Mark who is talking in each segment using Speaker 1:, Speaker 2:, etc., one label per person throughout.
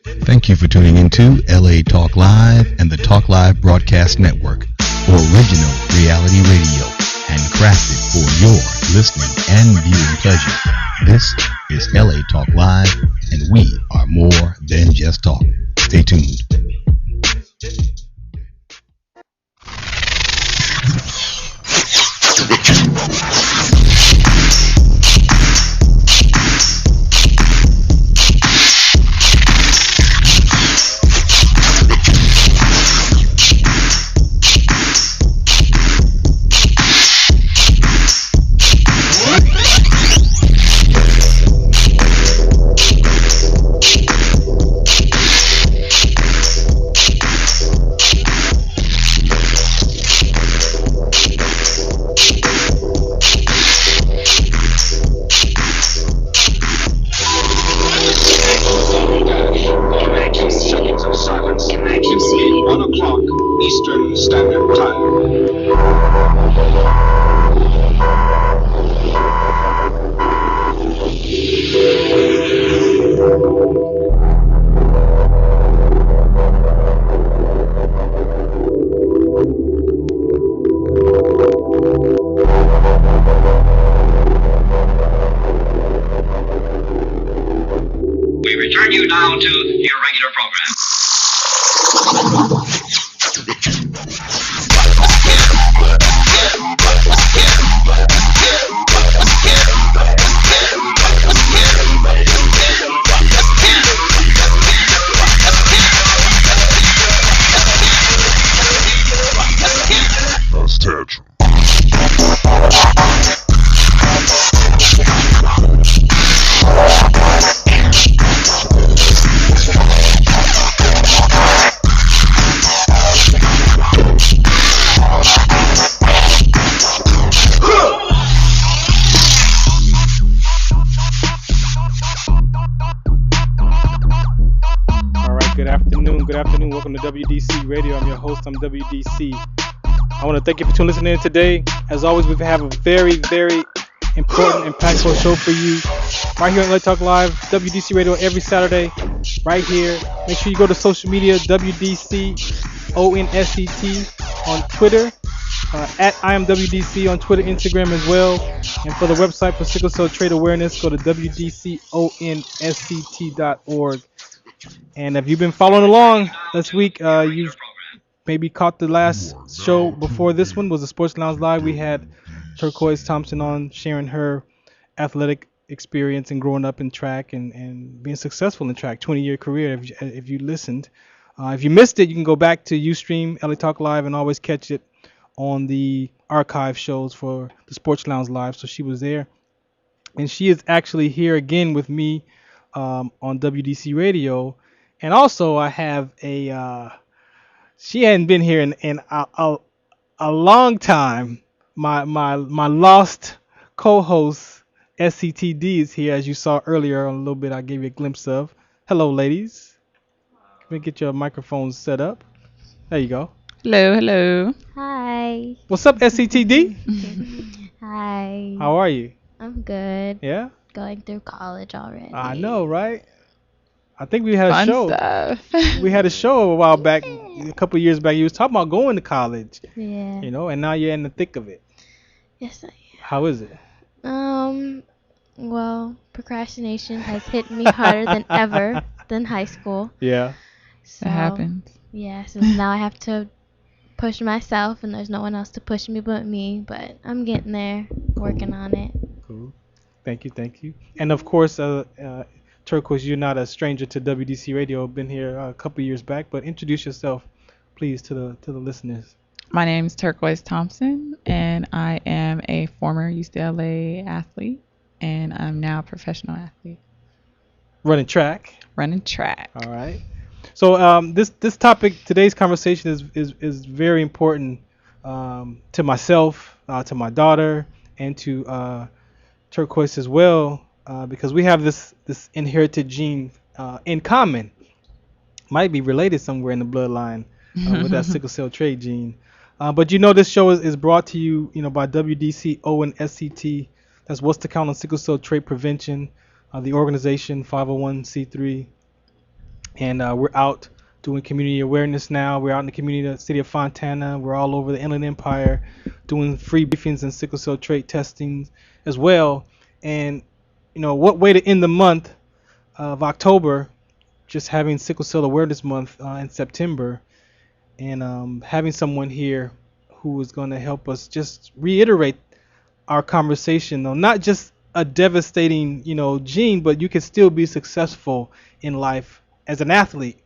Speaker 1: Thank you for tuning into LA Talk Live and the Talk Live Broadcast Network, original reality radio, handcrafted for your listening and viewing pleasure. This is LA Talk Live, and we are more than just talk. Stay tuned.
Speaker 2: Welcome to WDC Radio. I'm your host. I'm WDC. I want to thank you for listening in today. As always, we have a very, very important, impactful show for you right here on Let's Talk Live, WDC Radio every Saturday, right here. Make sure you go to social media, WDC ONSET on Twitter, at IamWDC on Twitter, Instagram as well. And for the website for sickle cell trait awareness, go to WDCONSET.org. And if you've been following along this week, you've maybe caught the last show before this one was the Sports Lounge Live. We had Turquoise Thompson on sharing her athletic experience and growing up in track and being successful in track, 20-year career if you listened. If you missed it, you can go back to Ustream, LA Talk Live, and always catch it on the archive shows for the Sports Lounge Live. So she was there. And she is actually here again with me on WDC Radio. And also I have she hadn't been here in a long time. My lost co-host SCTD is here, as you saw earlier on a little bit. I gave you a glimpse of. Hello, ladies. Let me get your microphones set up. There you go.
Speaker 3: Hello.
Speaker 4: Hi.
Speaker 2: What's up, SCTD?
Speaker 4: Hi.
Speaker 2: How are you?
Speaker 4: I'm good.
Speaker 2: Yeah?
Speaker 4: Going through college already.
Speaker 2: I know, right? I think we had a
Speaker 3: Fun
Speaker 2: show.
Speaker 3: Stuff.
Speaker 2: We had a show a while back, a couple of years back. You was talking about going to college.
Speaker 4: Yeah.
Speaker 2: You know, and now you're in the thick of it.
Speaker 4: Yes, I am.
Speaker 2: How is it?
Speaker 4: Well, procrastination has hit me harder than ever than high school.
Speaker 2: Yeah.
Speaker 4: So,
Speaker 3: That happens.
Speaker 4: Yeah, so now I have to push myself, and there's no one else to push me but me. But I'm getting there, working on it.
Speaker 2: Cool. Thank you. And of course, Turquoise, you're not a stranger to WDC Radio. Been here a couple years back, but introduce yourself, please, to the listeners.
Speaker 3: My name is Turquoise Thompson, and I am a former UCLA athlete, and I'm now a professional athlete.
Speaker 2: Running track.
Speaker 3: All
Speaker 2: right. So this topic, today's conversation is very important to myself, to my daughter, and to Turquoise as well, because we have this inherited gene in common. Might be related somewhere in the bloodline with that sickle cell trait gene. But this show is brought to you, by WDC ONSET. That's What's the Count on Sickle Cell Trait Prevention, the organization 501c3. And we're out doing community awareness now. We're out in the community of the city of Fontana. We're all over the Inland Empire doing free briefings and sickle cell trait testing as well. And, what way to end the month of October, just having Sickle Cell Awareness Month in September, and having someone here who is going to help us just reiterate our conversation, though, not just a devastating, gene, but you can still be successful in life as an athlete.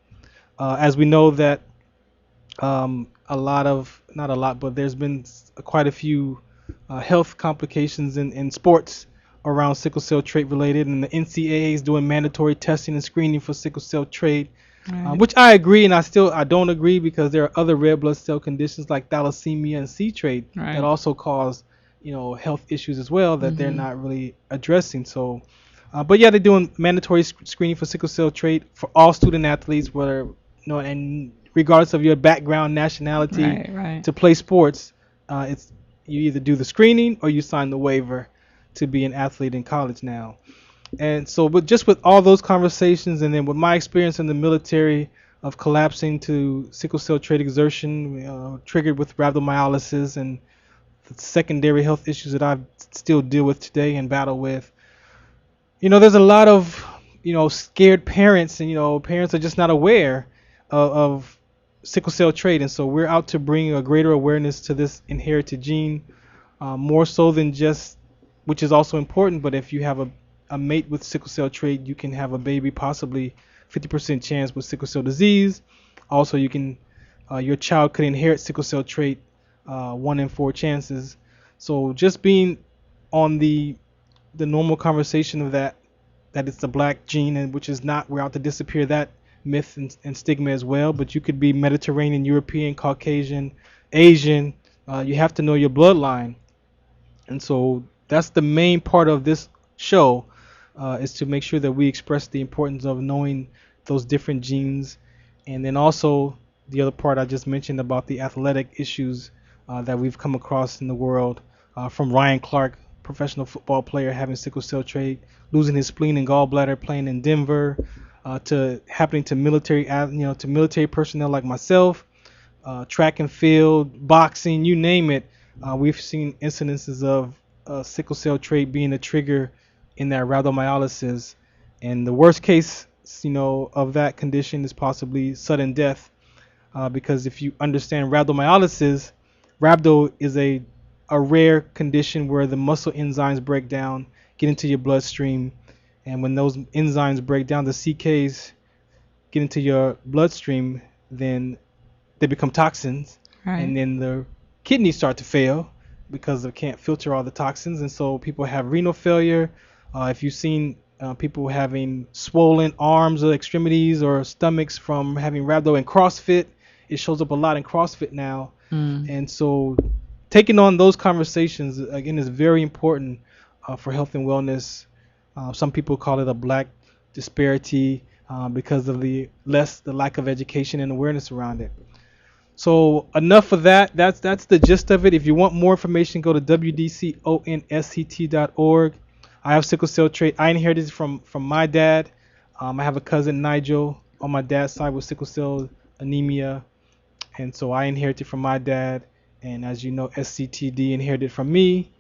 Speaker 2: As we know that not a lot, but there's been quite a few health complications in sports around sickle cell trait related, and the NCAA is doing mandatory testing and screening for sickle cell trait,
Speaker 3: Right.
Speaker 2: which I agree, and I don't agree, because there are other red blood cell conditions like thalassemia and C trait
Speaker 3: Right.
Speaker 2: that also cause health issues as well that they're not really addressing. So, but yeah, they're doing mandatory screening for sickle cell trait for all student athletes, whether and regardless of your background, nationality,
Speaker 3: Right.
Speaker 2: to play sports. It's you either do the screening or you sign the waiver to be an athlete in college now. And so, with all those conversations, and then with my experience in the military of collapsing to sickle cell trait exertion, triggered with rhabdomyolysis and the secondary health issues that I still deal with today and battle with, there's a lot of scared parents, and parents are just not aware of sickle cell trait, and so we're out to bring a greater awareness to this inherited gene, more so than just, which is also important, but if you have a mate with sickle cell trait, you can have a baby, possibly 50% chance with sickle cell disease. Also, your child could inherit sickle cell trait, 1 in 4 chances. So just being on the normal conversation of that it's the black gene, and which is not, we're out to disappear that myth and stigma as well. But you could be Mediterranean, European, Caucasian, Asian. You have to know your bloodline, and so that's the main part of this show, is to make sure that we express the importance of knowing those different genes, and then also the other part I just mentioned about the athletic issues that we've come across in the world, from Ryan Clark, professional football player, having sickle cell trait, losing his spleen and gallbladder playing in Denver, to happening to military personnel like myself, track and field, boxing, you name it. We've seen incidences of sickle cell trait being a trigger in that rhabdomyolysis, and the worst case, of that condition is possibly sudden death, because if you understand rhabdomyolysis, rhabdo is a rare condition where the muscle enzymes break down, get into your bloodstream, and when those enzymes break down, the CKs get into your bloodstream, then they become toxins,
Speaker 3: Right.
Speaker 2: and then the kidneys start to fail because they can't filter all the toxins, and so people have renal failure. If you've seen people having swollen arms or extremities or stomachs from having rhabdo in CrossFit, it shows up a lot in CrossFit now. And so taking on those conversations, again, is very important for health and wellness. Some people call it a black disparity, because of the lack of education and awareness around it. So enough of that. That's the gist of it. If you want more information, go to wdconsct.org. I have sickle cell trait. I inherited it from my dad. I have a cousin, Nigel, on my dad's side with sickle cell anemia, and so I inherited from my dad. And as you know, SCTD inherited from me.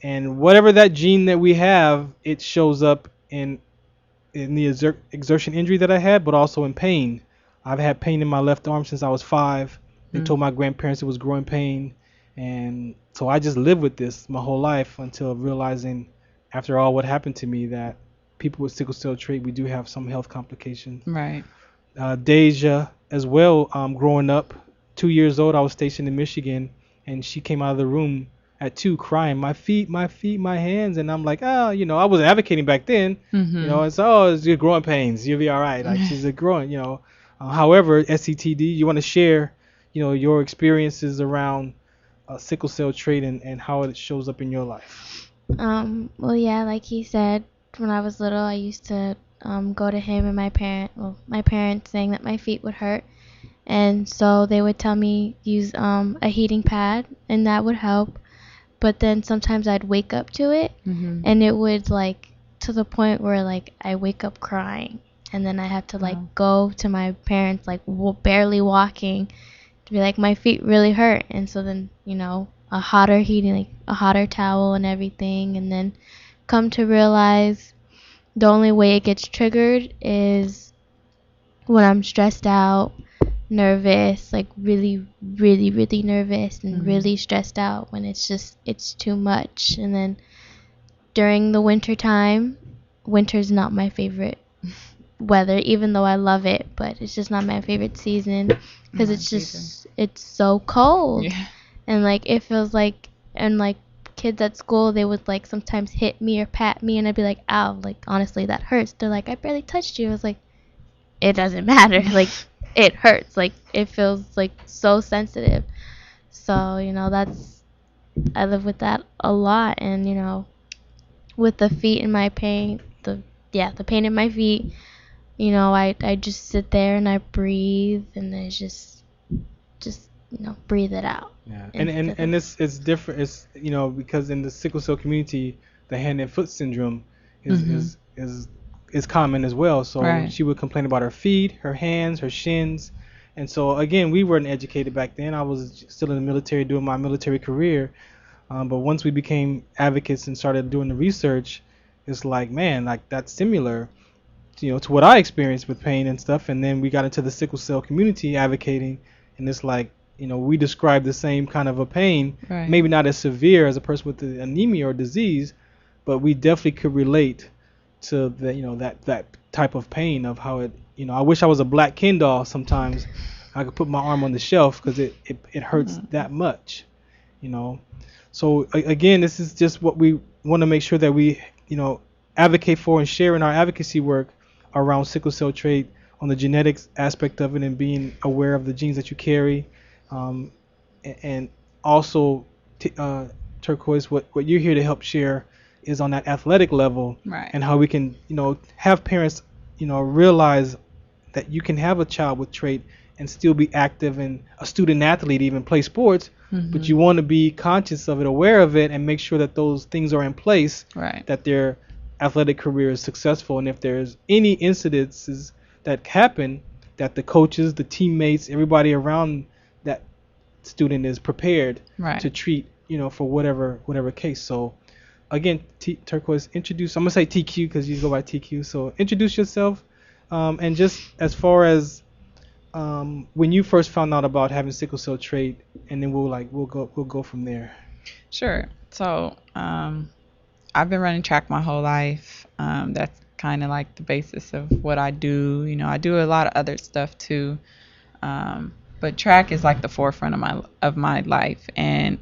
Speaker 2: And whatever that gene that we have, it shows up in the exertion injury that I had, but also in pain. I've had pain in my left arm since I was 5. They told my grandparents it was growing pain, and so I just lived with this my whole life until realizing, after all what happened to me, that people with sickle cell trait, we do have some health complications.
Speaker 3: Right.
Speaker 2: Deja as well, growing up, 2 years old, I was stationed in Michigan, and she came out of the room at 2 crying, my feet, my hands, and I'm like, I wasn't advocating back then, it's your growing pains, you'll be all right, like she's a growing, however, SCTD, you want to share, your experiences around sickle cell trait and how it shows up in your life.
Speaker 4: Well, yeah, like he said, when I was little, I used to go to him and my parents saying that my feet would hurt, and so they would tell me use a heating pad, and that would help. But then sometimes I'd wake up to it, and it would, like, to the point where, like, I wake up crying, and then I had to like go to my parents like barely walking to be like, my feet really hurt. And so then, you know, a hotter towel and everything, and then come to realize the only way it gets triggered is when I'm stressed out, nervous, like really, really, really nervous and really stressed out, when it's too much. And then during the winter time, winter's not my favorite weather, even though I love it, but it's just not my favorite season because it's so cold. Yeah. And like it feels like, and like kids at school, they would like sometimes hit me or pat me, and I'd be like, ow, like honestly that hurts. They're like, I barely touched you. I was like, it doesn't matter, like it hurts, like it feels like so sensitive. So, you know, I live with that a lot. And, you know, with the feet and my pain, the pain in my feet, you know, I just sit there and I breathe, and I just you know, breathe it out.
Speaker 2: Yeah. And it's different. It's, you know, because in the sickle cell community, the hand and foot syndrome is common as well. So she would complain about her feet, her hands, her shins. And so again, we weren't educated back then. I was still in the military doing my military career. But once we became advocates and started doing the research, it's like, man, like that's similar, you know, to what I experienced with pain and stuff. And then we got into the sickle cell community advocating, and it's like, you know, we describe the same kind of a pain, maybe not as severe as a person with the anemia or disease, but we definitely could relate to the, you know, that type of pain of how it, you know, I wish I was a black Ken doll sometimes. I could put my arm on the shelf because it hurts that much, you know. So again, this is just what we want to make sure that we, you know, advocate for and share in our advocacy work around sickle cell trait, on the genetics aspect of it, and being aware of the genes that you carry. And also, Turquoise, what you're here to help share is on that athletic level, and how we can, you know, have parents, you know, realize that you can have a child with trait and still be active and a student athlete, even play sports, but you want to be conscious of it, aware of it, and make sure that those things are in place, that their athletic career is successful. And if there's any incidences that happen, that the coaches, the teammates, everybody around that student is prepared to treat, you know, for whatever case. So again, Turquoise, introduce, I'm gonna say TQ because you go by TQ, so introduce yourself, and just as far as when you first found out about having sickle cell trait, and then we'll go from there.
Speaker 3: Sure. So I've been running track my whole life. That's kind of like the basis of what I do. You know, I do a lot of other stuff too, but track is like the forefront of my life. And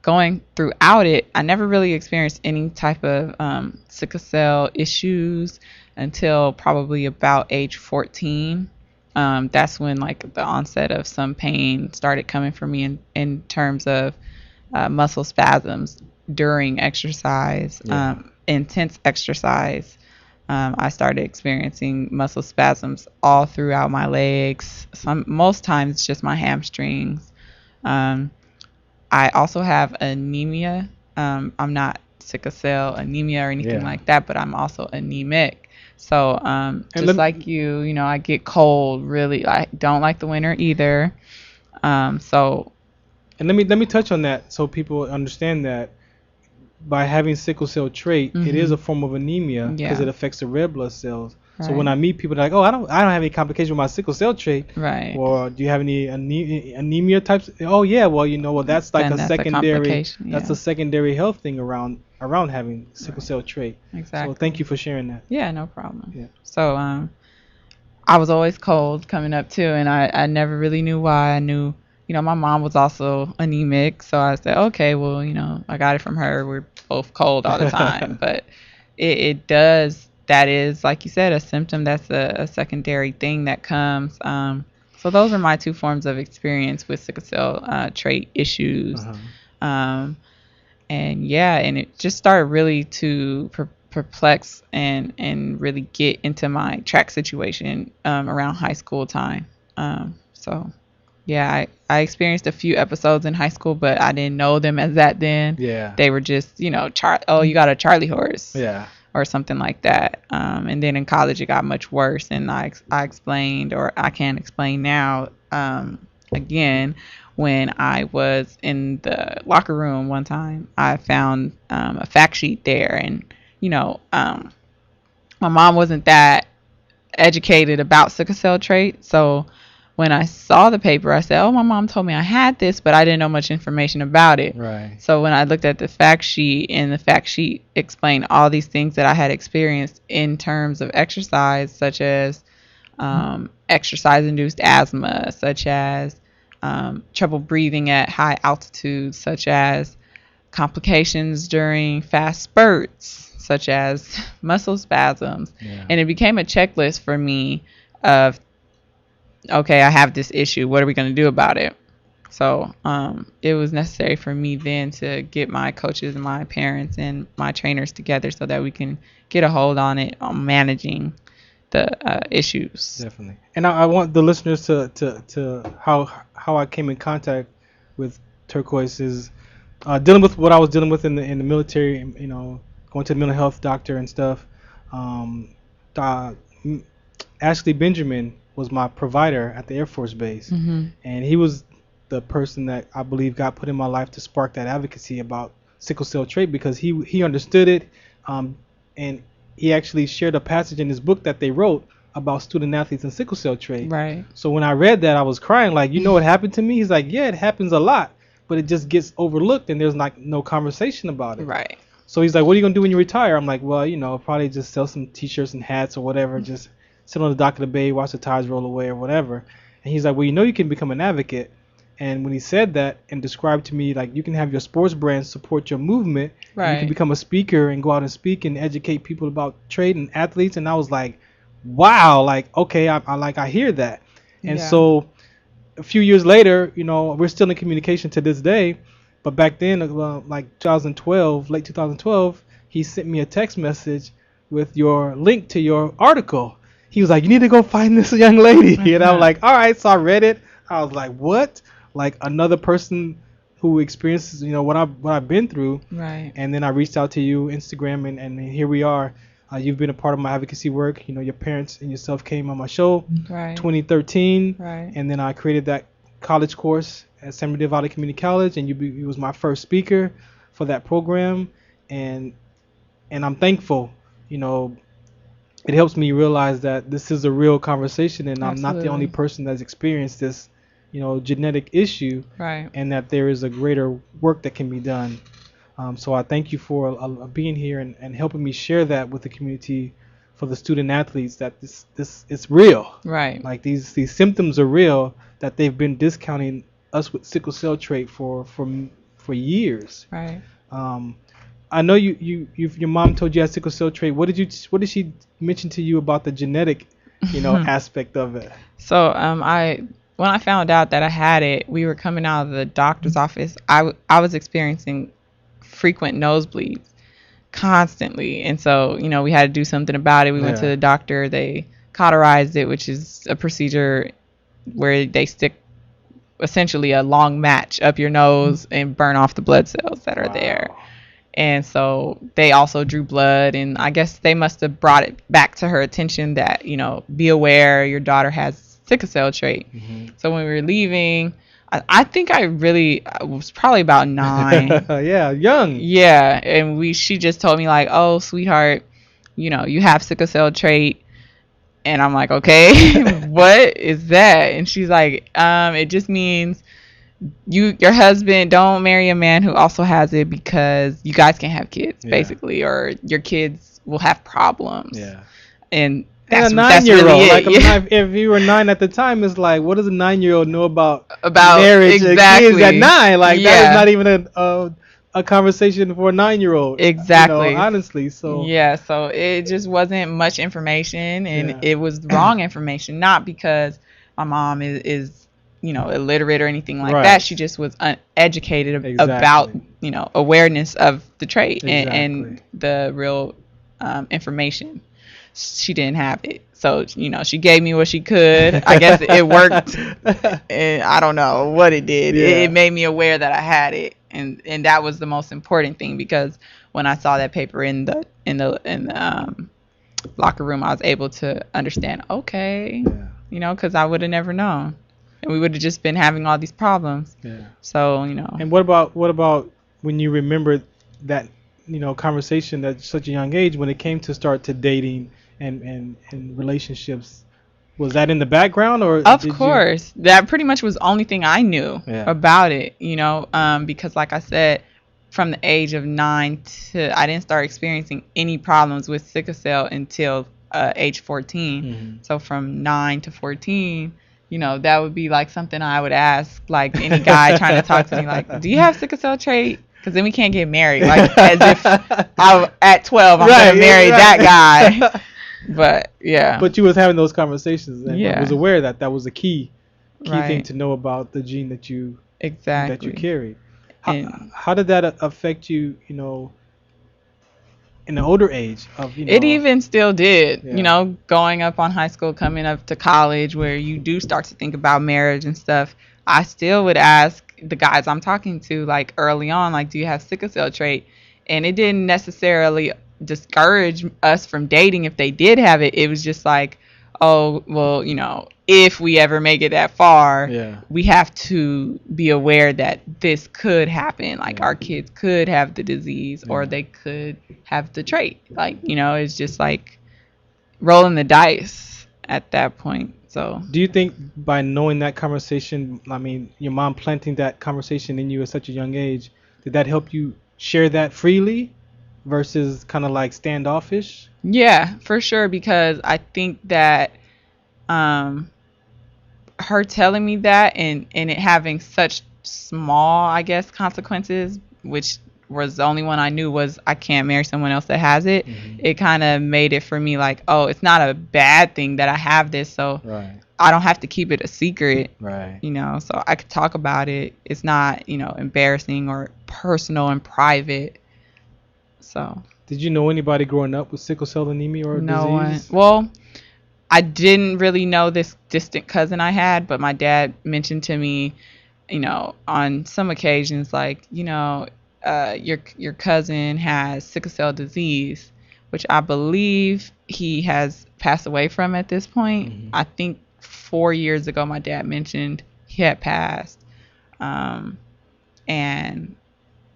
Speaker 3: going throughout it, I never really experienced any type of sickle cell issues until probably about age 14. That's when like the onset of some pain started coming for me in terms of muscle spasms during exercise, intense exercise. I started experiencing muscle spasms all throughout my legs. Most times it's just my hamstrings. I also have anemia. I'm not sickle cell anemia or anything like that, but I'm also anemic. So just like you know, I get cold really. I don't like the winter either. And
Speaker 2: let me touch on that so people understand that by having sickle cell trait, it is a form of anemia because it affects the red blood cells. So when I meet people, they're like, oh, I don't have any complications with my sickle cell trait. Or do you have any anemia types? Oh yeah, well, you know, that's like a secondary. That's a secondary health thing around having sickle cell trait.
Speaker 3: Exactly.
Speaker 2: So thank you for sharing that.
Speaker 3: Yeah, no problem. Yeah. So I was always cold coming up too, and I never really knew why. I knew, you know, my mom was also anemic, so I said, okay, well, you know, I got it from her. We're both cold all the time, but that is, like you said, a symptom. That's a secondary thing that comes. So those are my two forms of experience with sickle cell trait issues. And it just started really to perplex and really get into my track situation around high school time. I experienced a few episodes in high school, but I didn't know them as that then. They were just, you know, you got a Charlie horse. or something like that. And then in college, it got much worse. And I explained, or I can explain now, again, when I was in the locker room one time, I found a fact sheet there. And, my mom wasn't that educated about sickle cell trait. So when I saw the paper, I said, oh, my mom told me I had this, but I didn't know much information about it.
Speaker 2: Right. So
Speaker 3: when I looked at the fact sheet, and the fact sheet explained all these things that I had experienced in terms of exercise, such as exercise-induced asthma, such as trouble breathing at high altitudes, such as complications during fast spurts, such as muscle spasms. Yeah. And it became a checklist for me of, okay, I have this issue. What are we going to do about it? So it was necessary for me then to get my coaches and my parents and my trainers together so that we can get a hold on it, on managing the issues.
Speaker 2: Definitely. And I want the listeners to how I came in contact with Turquoise is dealing with what I was dealing with in the military, going to the mental health doctor and stuff. Ashley Benjamin was my provider at the Air Force Base. Mm-hmm. And he was the person that I believe God put in my life to spark that advocacy about sickle cell trait, because he understood it, and he actually shared a passage in his book that they wrote about student athletes and sickle cell trait.
Speaker 3: Right.
Speaker 2: So when I read that, I was crying, like, what happened to me? He's like, yeah, it happens a lot, but it just gets overlooked and there's like no conversation about it.
Speaker 3: Right.
Speaker 2: So he's like, what are you going to do when you retire? I'm like, well, probably just sell some t-shirts and hats or whatever, just sit on the dock of the bay, watch the tides roll away or whatever. And he's like, well, you can become an advocate. And when he said that and described to me, like, you can have your sports brand support your movement. Right. You can become a speaker and go out and speak and educate people about trade and athletes. And I was like, wow, like, okay, I hear that. And so a few years later, we're still in communication to this day. But back then, like 2012, late 2012, he sent me a text message with your link to your article. He was like, you need to go find this young lady. Mm-hmm. And I'm like, all right. So I read it. I was like, what? Like another person who experiences, what I've been through.
Speaker 3: Right.
Speaker 2: And then I reached out to you, Instagram, and here we are. You've been a part of my advocacy work. Your parents and yourself came on my show, right. 2013. Right. And then I created that college course at San Bernardino Valley Community College, and you was my first speaker for that program. And I'm thankful, it helps me realize that this is a real conversation, and Absolutely. I'm not the only person that's experienced this, genetic issue,
Speaker 3: right.
Speaker 2: And that there is a greater work that can be done. So I thank you for being here and helping me share that with the community, for the student athletes, that this it's real.
Speaker 3: Right.
Speaker 2: Like these symptoms are real, that they've been discounting us with sickle cell trait for years.
Speaker 3: Right.
Speaker 2: I know your mom told you had sickle cell trait. What did she mention to you about the genetic, aspect of it?
Speaker 3: So when I found out that I had it, we were coming out of the doctor's office. I was experiencing frequent nosebleeds constantly, and so we had to do something about it. We went to the doctor. They cauterized it, which is a procedure where they stick essentially a long match up your nose and burn off the blood cells that are there. And so they also drew blood, and I guess they must have brought it back to her attention that, be aware your daughter has sickle cell trait. Mm-hmm. So when we were leaving, I think I was probably about 9.
Speaker 2: Yeah, young.
Speaker 3: Yeah, and she just told me, like, oh, sweetheart, you have sickle cell trait. And I'm like, okay, what is that? And she's like, it just means your husband, don't marry a man who also has it, because you guys can't have kids, basically, or your kids will have problems.
Speaker 2: Yeah.
Speaker 3: And
Speaker 2: that's a 9-year-old. Really if you were 9 at the time, it's like, what does a 9-year-old know about marriage and kids at 9? Like, that is not even a conversation for a 9-year-old.
Speaker 3: Exactly.
Speaker 2: Honestly. So
Speaker 3: so it just wasn't much information, and it was wrong information, not because my mom is illiterate or anything like that. She just was uneducated about awareness of the trait and the real information. She didn't have it, so she gave me what she could. I guess it worked, and I don't know what it did. It made me aware that I had it, and that was the most important thing, because when I saw that paper in the locker room, I was able to understand, okay, because I would have never known. And we would have just been having all these problems. Yeah. So,
Speaker 2: And what about when you remember that, conversation at such a young age when it came to start to dating and relationships? Was that in the background, or?
Speaker 3: Of course. That pretty much was the only thing I knew about it, because like I said, from the age of 9 I didn't start experiencing any problems with sickle cell until age 14. Mm-hmm. So from 9 to 14, that would be like something I would ask, like any guy trying to talk to me, like, do you have sickle cell trait? Because then we can't get married, like as if at 12 I'm going to marry that guy. But yeah.
Speaker 2: But you was having those conversations and was aware that was a key thing to know about the gene that you carried. How did that affect you, in the older age of,
Speaker 3: It even still did, going up on high school, coming up to college, where you do start to think about marriage and stuff. I still would ask the guys I'm talking to, like early on, like, do you have sickle cell trait? And it didn't necessarily discourage us from dating if they did have it. It was just like, oh, well, if we ever make it that far, we have to be aware that this could happen. Like our kids could have the disease or they could have the trait. Like, it's just like rolling the dice at that point. So
Speaker 2: do you think by knowing that conversation, I mean, your mom planting that conversation in you at such a young age, did that help you share that freely versus kind of like standoffish?
Speaker 3: Yeah, for sure. Because I think that her telling me that and it having such small, I guess, consequences, which was the only one I knew was I can't marry someone else that has it. Mm-hmm. It kind of made it for me like, oh, it's not a bad thing that I have this, so I don't have to keep it a secret. Right. So I could talk about it. It's not, embarrassing or personal and private. So.
Speaker 2: Did you know anybody growing up with sickle cell anemia or disease?
Speaker 3: Well, I didn't really know this distant cousin I had, but my dad mentioned to me, on some occasions, like, your cousin has sickle cell disease, which I believe he has passed away from at this point. Mm-hmm. I think 4 years ago, my dad mentioned he had passed. And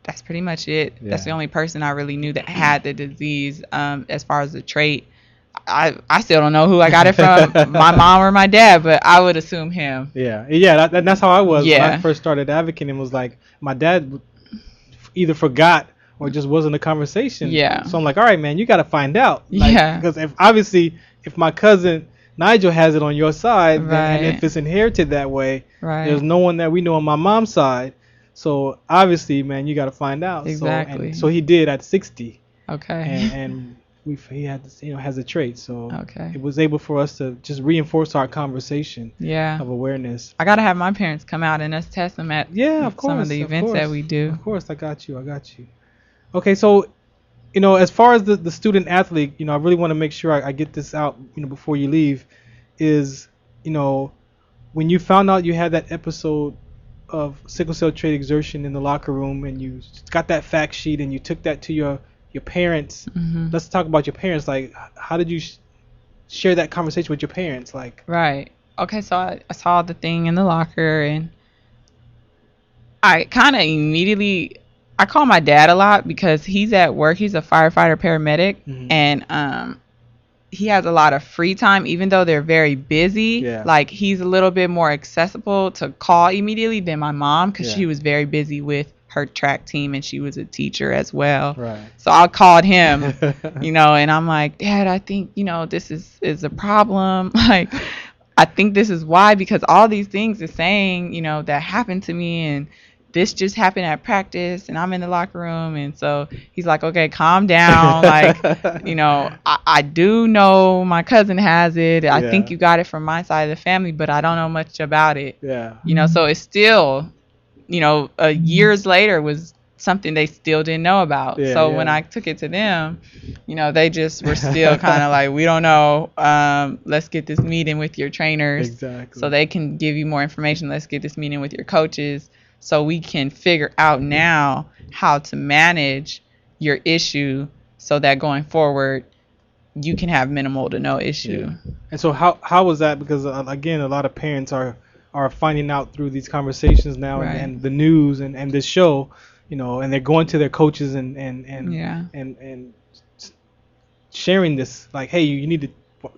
Speaker 3: that's pretty much it. Yeah. That's the only person I really knew that had the disease. As far as the trait, I still don't know who I got it from, my mom or my dad, but I would assume him.
Speaker 2: Yeah. That's how I was when I first started advocating. It was like my dad either forgot or just wasn't a conversation. Yeah. So I'm like, all right, man, you got to find out. Like, because if my cousin Nigel has it on your side, and if it's inherited that way, there's no one that we know on my mom's side. So obviously, man, you got to find out.
Speaker 3: Exactly.
Speaker 2: So he did at 60.
Speaker 3: Okay.
Speaker 2: And he had this, has a trait. So it was able for us to just reinforce our conversation of awareness.
Speaker 3: I got to have my parents come out and us test them at some of the events that we do.
Speaker 2: Of course, I got you. Okay, so, as far as the student athlete, I really want to make sure I get this out, before you leave, is, when you found out you had that episode of sickle cell trait exertion in the locker room and you got that fact sheet and you took that to your parents. Mm-hmm. Let's talk about your parents. Like, how did you share that conversation with your parents? Like,
Speaker 3: right. Okay, so I saw the thing in the locker and I kind of immediately, I call my dad a lot because he's at work. He's a firefighter paramedic. Mm-hmm. And he has a lot of free time, even though they're very busy. Yeah. Like, he's a little bit more accessible to call immediately than my mom because she was very busy with her track team and she was a teacher as well. Right. So I called him, and I'm like, Dad, I think, this is a problem. Like, I think this is why, because all these things are saying, that happened to me and this just happened at practice and I'm in the locker room. And so he's like, okay, calm down. Like, I do know my cousin has it. I think you got it from my side of the family, but I don't know much about it. Yeah. So it's still, years later was something they still didn't know about. So when I took it to them, they just were still kind of like, we don't know. Let's get this meeting with your trainers so they can give you more information. Let's get this meeting with your coaches so we can figure out now how to manage, your issue so that going forward you can have minimal to no issue.
Speaker 2: Yeah. And so how was that? Because again, a lot of parents are finding out through these conversations now,
Speaker 3: Right.
Speaker 2: and the news and this show, and they're going to their coaches and sharing this, like, hey, you need to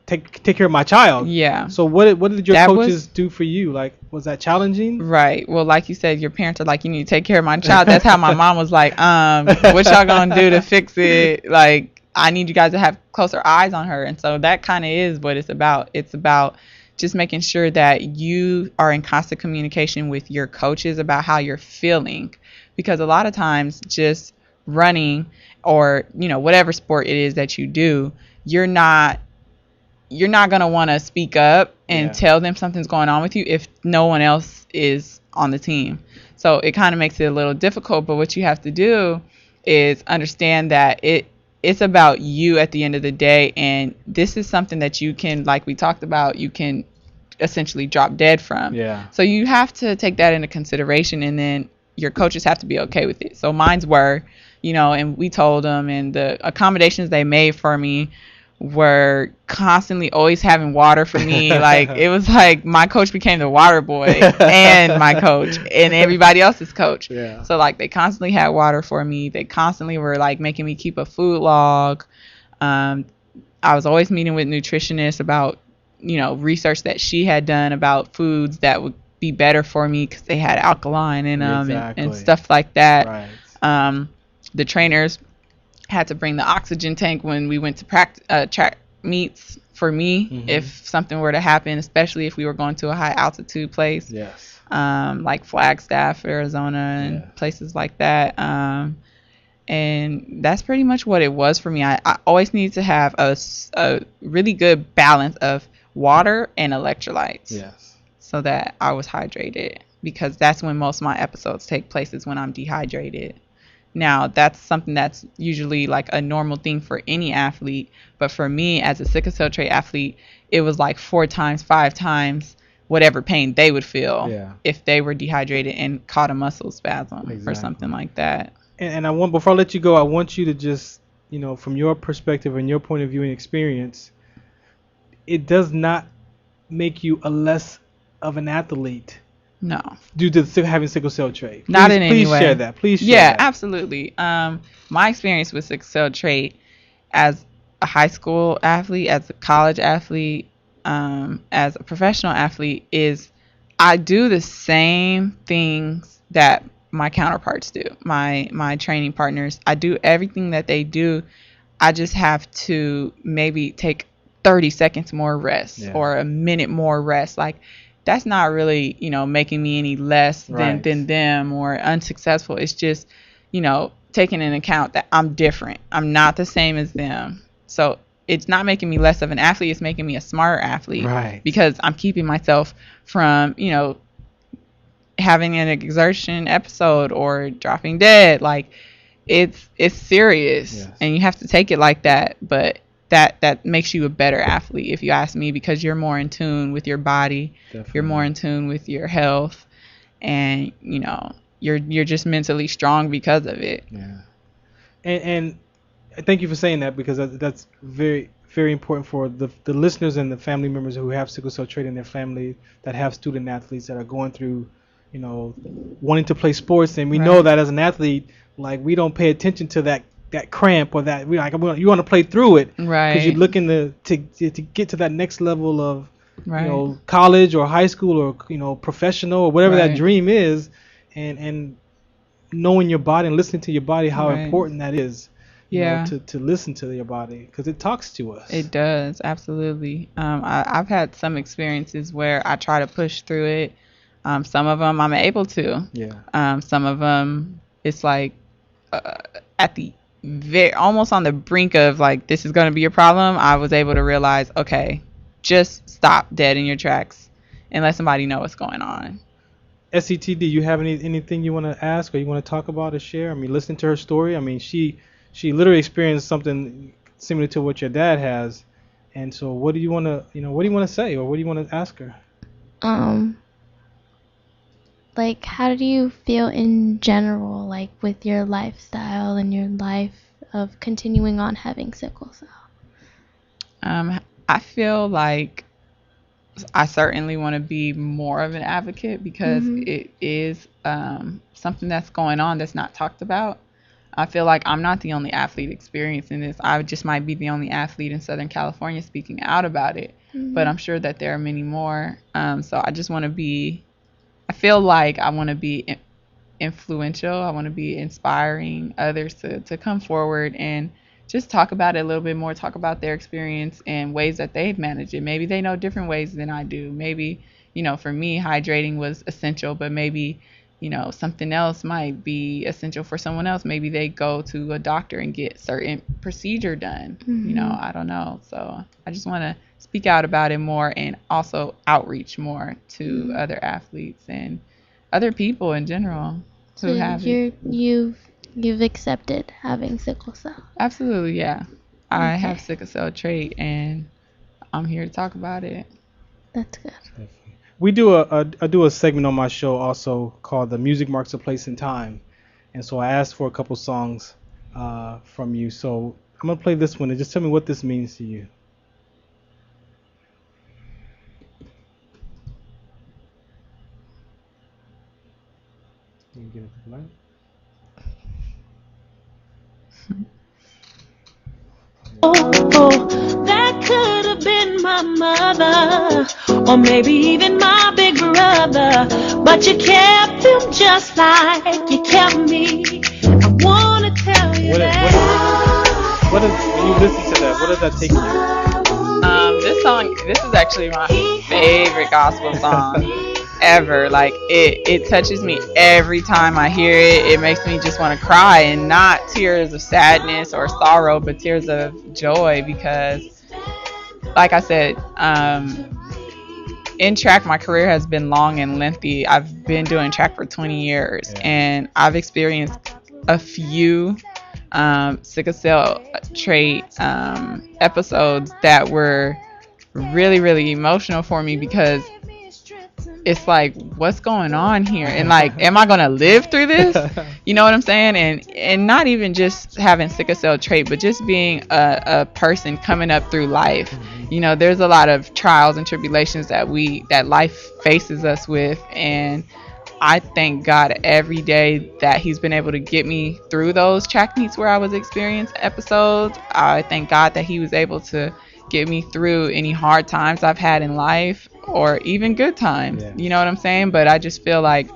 Speaker 2: take care of my child.
Speaker 3: Yeah.
Speaker 2: So what did your
Speaker 3: That
Speaker 2: coaches do for you? Like, was that challenging?
Speaker 3: Right. Well, like you said, your parents are like, you need to take care of my child. That's how my mom was like, what y'all gonna do to fix it? Like, I need you guys to have closer eyes on her. And so that kind of is what it's about. It's about just making sure that you are in constant communication with your coaches about how you're feeling. Because a lot of times just running or, whatever sport it is that you do, you're not going to want to speak up and tell them something's going on with you if no one else is on the team. So it kind of makes it a little difficult. But what you have to do is understand that it's about you at the end of the day. And this is something that you can, like we talked about, you can essentially drop dead from.
Speaker 2: Yeah.
Speaker 3: So you have to take that into consideration, and then your coaches have to be okay with it. So mine's were, and we told them, and the accommodations they made for me were constantly always having water for me. Like, it was like my coach became the water boy and my coach and everybody else's coach.
Speaker 2: Yeah.
Speaker 3: So like they constantly had water for me. They constantly were like making me keep a food log. I was always meeting with nutritionists about, research that she had done about foods that would be better for me because they had alkaline in them.
Speaker 2: Exactly.
Speaker 3: and stuff like that.
Speaker 2: Right.
Speaker 3: The trainers had to bring the oxygen tank when we went to track meets for me, if something were to happen, especially if we were going to a high altitude place.
Speaker 2: Yes.
Speaker 3: Like Flagstaff, Arizona, and places like that. And that's pretty much what it was for me. I always needed to have a really good balance of water and electrolytes.
Speaker 2: Yes.
Speaker 3: So that I was hydrated, because that's when most of my episodes take place, is when I'm dehydrated. Now, that's something that's usually like a normal thing for any athlete. But for me, as a sickle cell trait athlete, it was like 4 times, 5 times whatever pain they would feel if they were dehydrated and caught a muscle spasm or something like that.
Speaker 2: And before I let you go, I want you to just, from your perspective and your point of view and experience, it does not make you a less of an athlete.
Speaker 3: No.
Speaker 2: Due to having sickle cell trait.
Speaker 3: Not in any way.
Speaker 2: Please share that. Please share that.
Speaker 3: Yeah, absolutely. My experience with sickle cell trait as a high school athlete, as a college athlete, as a professional athlete, is I do the same things that my counterparts do, my training partners. I do everything that they do. I just have to maybe take 30 seconds more rest or a minute more rest. Like, that's not really, making me any less than them or unsuccessful. It's just, taking into account that I'm different. I'm not the same as them. So it's not making me less of an athlete. It's making me a smarter athlete.
Speaker 2: Right.
Speaker 3: Because I'm keeping myself from, having an exertion episode or dropping dead. Like, it's serious, and you have to take it like that. But that makes you a better athlete, if you ask me, because you're more in tune with your body. Definitely. You're more in tune with your health, and you're just mentally strong because of it.
Speaker 2: Yeah. And thank you for saying that, because that's very, very important for the listeners and the family members who have sickle cell trait in their family, that have student athletes that are going through, wanting to play sports. And we know that as an athlete, like, we don't pay attention to that cramp, or that you want to play through it, because you're looking to get to that next level of college or high school or professional or whatever that dream is, and knowing your body and listening to your body, how important that is. To listen to your body, because it talks to us.
Speaker 3: It does, absolutely. I've had some experiences where I try to push through it. Some of them I'm able to. Some of them it's like at the almost on the brink of, like, this is going to be a problem. I was able to realize, okay, just stop dead in your tracks and let somebody know what's going on.
Speaker 2: SCTD, you have anything you want to ask or you want to talk about or share? I mean, listening to her story, I mean, she literally experienced something similar to what your dad has. And so what do you want to say, or what do you want to ask her?
Speaker 4: Like, how do you feel in general, like, with your lifestyle and your life of continuing on having sickle cell?
Speaker 3: I feel like I certainly want to be more of an advocate because it is something that's going on that's not talked about. I feel like I'm not the only athlete experiencing this. I just might be the only athlete in Southern California speaking out about it, but I'm sure that there are many more. So I just want to be, I feel like I want to be influential. I want to be inspiring others to come forward and just talk about it a little bit more, talk about their experience and ways that they've managed it. Maybe they know different ways than I do. Maybe, for me, hydrating was essential, but maybe, something else might be essential for someone else. Maybe they go to a doctor and get certain procedure done. I don't know. So I just want to speak out about it more and also outreach more to other athletes and other people in general who have it.
Speaker 4: You've accepted having sickle cell.
Speaker 3: Absolutely, yeah. I have sickle cell trait, and I'm here to talk about it.
Speaker 4: That's good.
Speaker 2: We do a segment on my show also called "The Music Marks a Place in Time," and so I asked for a couple songs from you. So I'm gonna play this one and just tell me what this means to you. You get it tonight?
Speaker 5: Oh, that could have been my mother, or maybe even my big brother, but you kept him just like you kept me. I want to tell you
Speaker 2: when you listen to that, what does that take you?
Speaker 3: This is actually my favorite gospel song ever. Like it touches me every time I hear it. It makes me just want to cry, and not tears of sadness or sorrow, but tears of joy, because like I said, in track, my career has been long and lengthy. I've been doing track for 20 years, and I've experienced a few sickle cell trait episodes that were really, really emotional for me, because it's like, what's going on here? And like, am I going to live through this? You know what I'm saying? And not even just having sickle cell trait, but just being a person coming up through life. There's a lot of trials and tribulations that life faces us with. And I thank God every day that he's been able to get me through those track meets where I was experiencing episodes. I thank God that he was able to get me through any hard times I've had in life, or even good times. You know what I'm saying? But I just feel like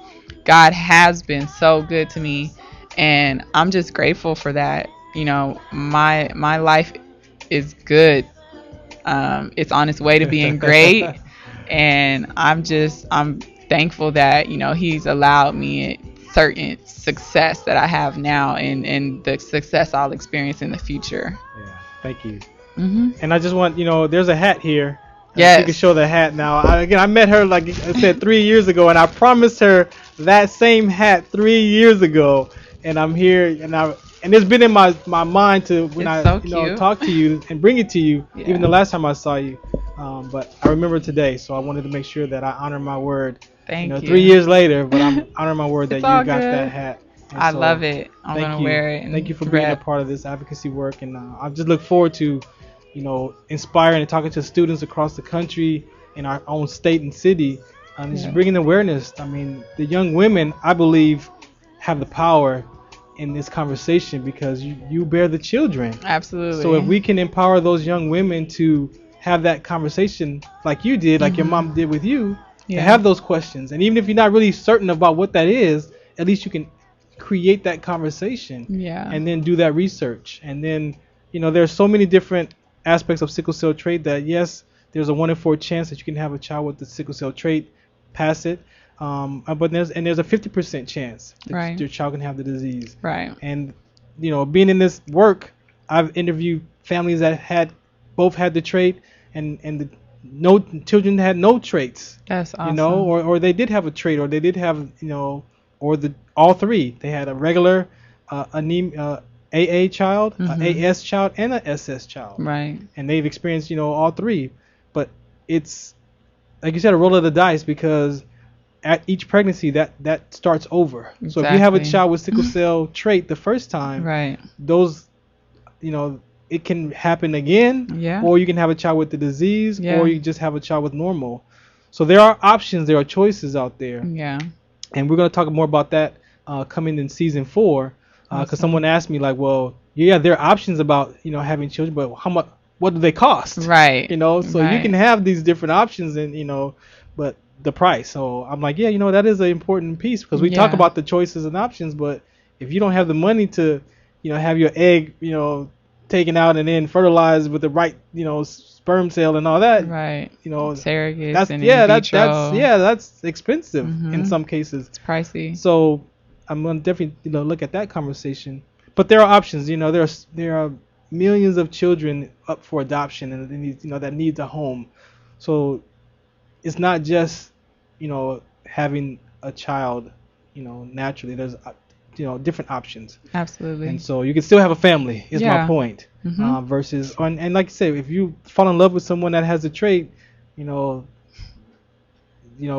Speaker 3: God has been so good to me, and I'm just grateful for that. My life is good. It's on its way to being great, and I'm thankful that he's allowed me certain success that I have now, and the success I'll experience in the future.
Speaker 2: Thank you. And I just want, there's a hat here.
Speaker 3: Yes.
Speaker 2: You can show the hat now. I met her, like I said, 3 years ago, and I promised her that same hat 3 years ago. And I'm here, and it's been in my mind to when talk to you and bring it to you, even the last time I saw you. But I remember today, so I wanted to make sure that I honor my word.
Speaker 3: Thank you.
Speaker 2: 3 years later, but I'm honoring my word that you got that hat. And
Speaker 3: I love it. I'm gonna wear it.
Speaker 2: Thank you for being a part of this advocacy work, and I just look forward to, inspiring and talking to students across the country, in our own state and city, just bringing awareness. I mean, the young women, I believe, have the power in this conversation, because you bear the children.
Speaker 3: Absolutely.
Speaker 2: So if we can empower those young women to have that conversation like you did, like your mom did with you, to have those questions, and even if you're not really certain about what that is, at least you can create that conversation, and then do that research. And then there's so many different aspects of sickle cell trait that, yes, there's a 1 in 4 chance that you can have a child with the sickle cell trait, pass it, but there's a 50% chance that your child can have the disease. And being in this work, I've interviewed families that both had the trait, and the no children had no traits.
Speaker 3: That's awesome.
Speaker 2: Or they did have a trait, or they did have or all three. They had a regular anemia, AA child, an AS child, and an SS child. And they've experienced all three. But it's, like you said, a roll of the dice, because at each pregnancy that starts over. So if you have a child with sickle cell trait the first time, those it can happen again,
Speaker 3: Yeah.
Speaker 2: or you can have a child with the disease,
Speaker 3: Yeah.
Speaker 2: or you just have a child with normal. So there are options, there are choices out there,
Speaker 3: Yeah.
Speaker 2: and we're going to talk more about that coming in season 4. Because
Speaker 3: Awesome.
Speaker 2: someone asked me, like, well, yeah, there are options about having children, but how much? What do they cost?
Speaker 3: Right.
Speaker 2: So you can have these different options, and but the price. So I'm like, yeah, that is an important piece, because we talk
Speaker 3: Yeah.
Speaker 2: about the choices and options, but if you don't have the money to have your egg taken out and then fertilized with the right sperm cell and all that,
Speaker 3: Right. Surrogates
Speaker 2: that's
Speaker 3: and
Speaker 2: yeah
Speaker 3: in
Speaker 2: that's
Speaker 3: vitro.
Speaker 2: that's expensive in
Speaker 3: Mhm.
Speaker 2: some cases.
Speaker 3: It's pricey.
Speaker 2: So I'm gonna definitely look at that conversation. But there are options. There are millions of children up for adoption, and they need, that needs a home. So it's not just having a child naturally. There's different options,
Speaker 3: Absolutely.
Speaker 2: and so you can still have a family. Is my
Speaker 3: Yeah.
Speaker 2: point.
Speaker 3: Mhm.
Speaker 2: Versus and like I said, if you fall in love with someone that has a trait,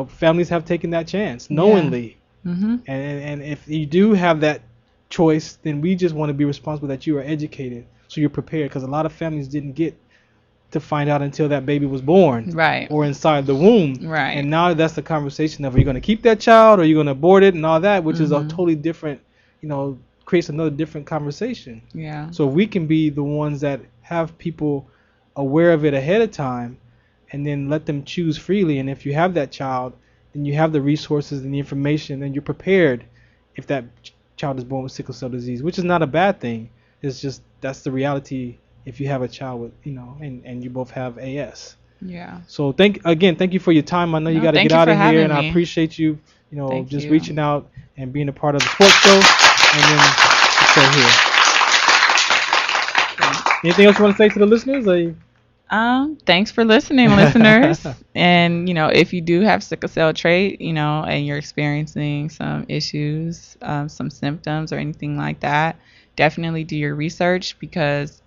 Speaker 2: families have taken that chance knowingly.
Speaker 3: Mhm.
Speaker 2: And if you do have that choice, then we just want to be responsible that you are educated, so you're prepared, because a lot of families didn't get to find out until that baby was born,
Speaker 3: Right.
Speaker 2: or inside the womb.
Speaker 3: Right.
Speaker 2: And now that's the conversation of, are you going to keep that child, or are you going to abort it, and all that, which is a
Speaker 3: Mhm.
Speaker 2: totally different, creates another different conversation.
Speaker 3: Yeah.
Speaker 2: So we can be the ones that have people aware of it ahead of time, and then let them choose freely. And if you have that child, then you have the resources and the information, and you're prepared if that child is born with sickle cell disease, which is not a bad thing. It's just that's the reality if you have a child with, and you both have AS.
Speaker 3: Yeah.
Speaker 2: So thank you for your time. I know you
Speaker 3: No,
Speaker 2: got to
Speaker 3: thank
Speaker 2: get
Speaker 3: you
Speaker 2: out
Speaker 3: for
Speaker 2: of here,
Speaker 3: having
Speaker 2: and I
Speaker 3: me.
Speaker 2: appreciate you,
Speaker 3: Thank
Speaker 2: just
Speaker 3: you.
Speaker 2: reaching out and being a part of the sports show, and then the show here. Anything else you want to say to the listeners?
Speaker 3: Thanks for listening, listeners. And if you do have sickle cell trait, and you're experiencing some issues, some symptoms or anything like that, definitely do your research, because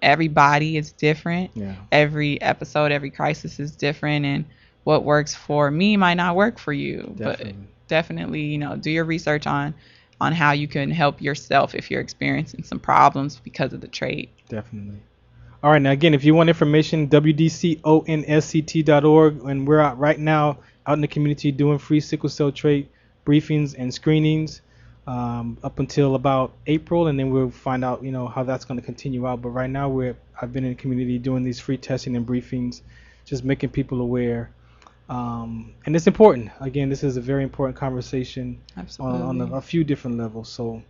Speaker 3: everybody is different.
Speaker 2: Yeah.
Speaker 3: Every episode, every crisis is different, and what works for me might not work for you.
Speaker 2: Definitely.
Speaker 3: But definitely, do your research on how you can help yourself if you're experiencing some problems because of the trait.
Speaker 2: Definitely. All right. Now, again, if you want information, WDCONSCT.org. And we're out right now out in the community doing free sickle cell trait briefings and screenings up until about April. And then we'll find out, how that's going to continue out. But right now, I've been in the community doing these free testing and briefings, just making people aware. And it's important. Again, this is a very important conversation on a few different levels. So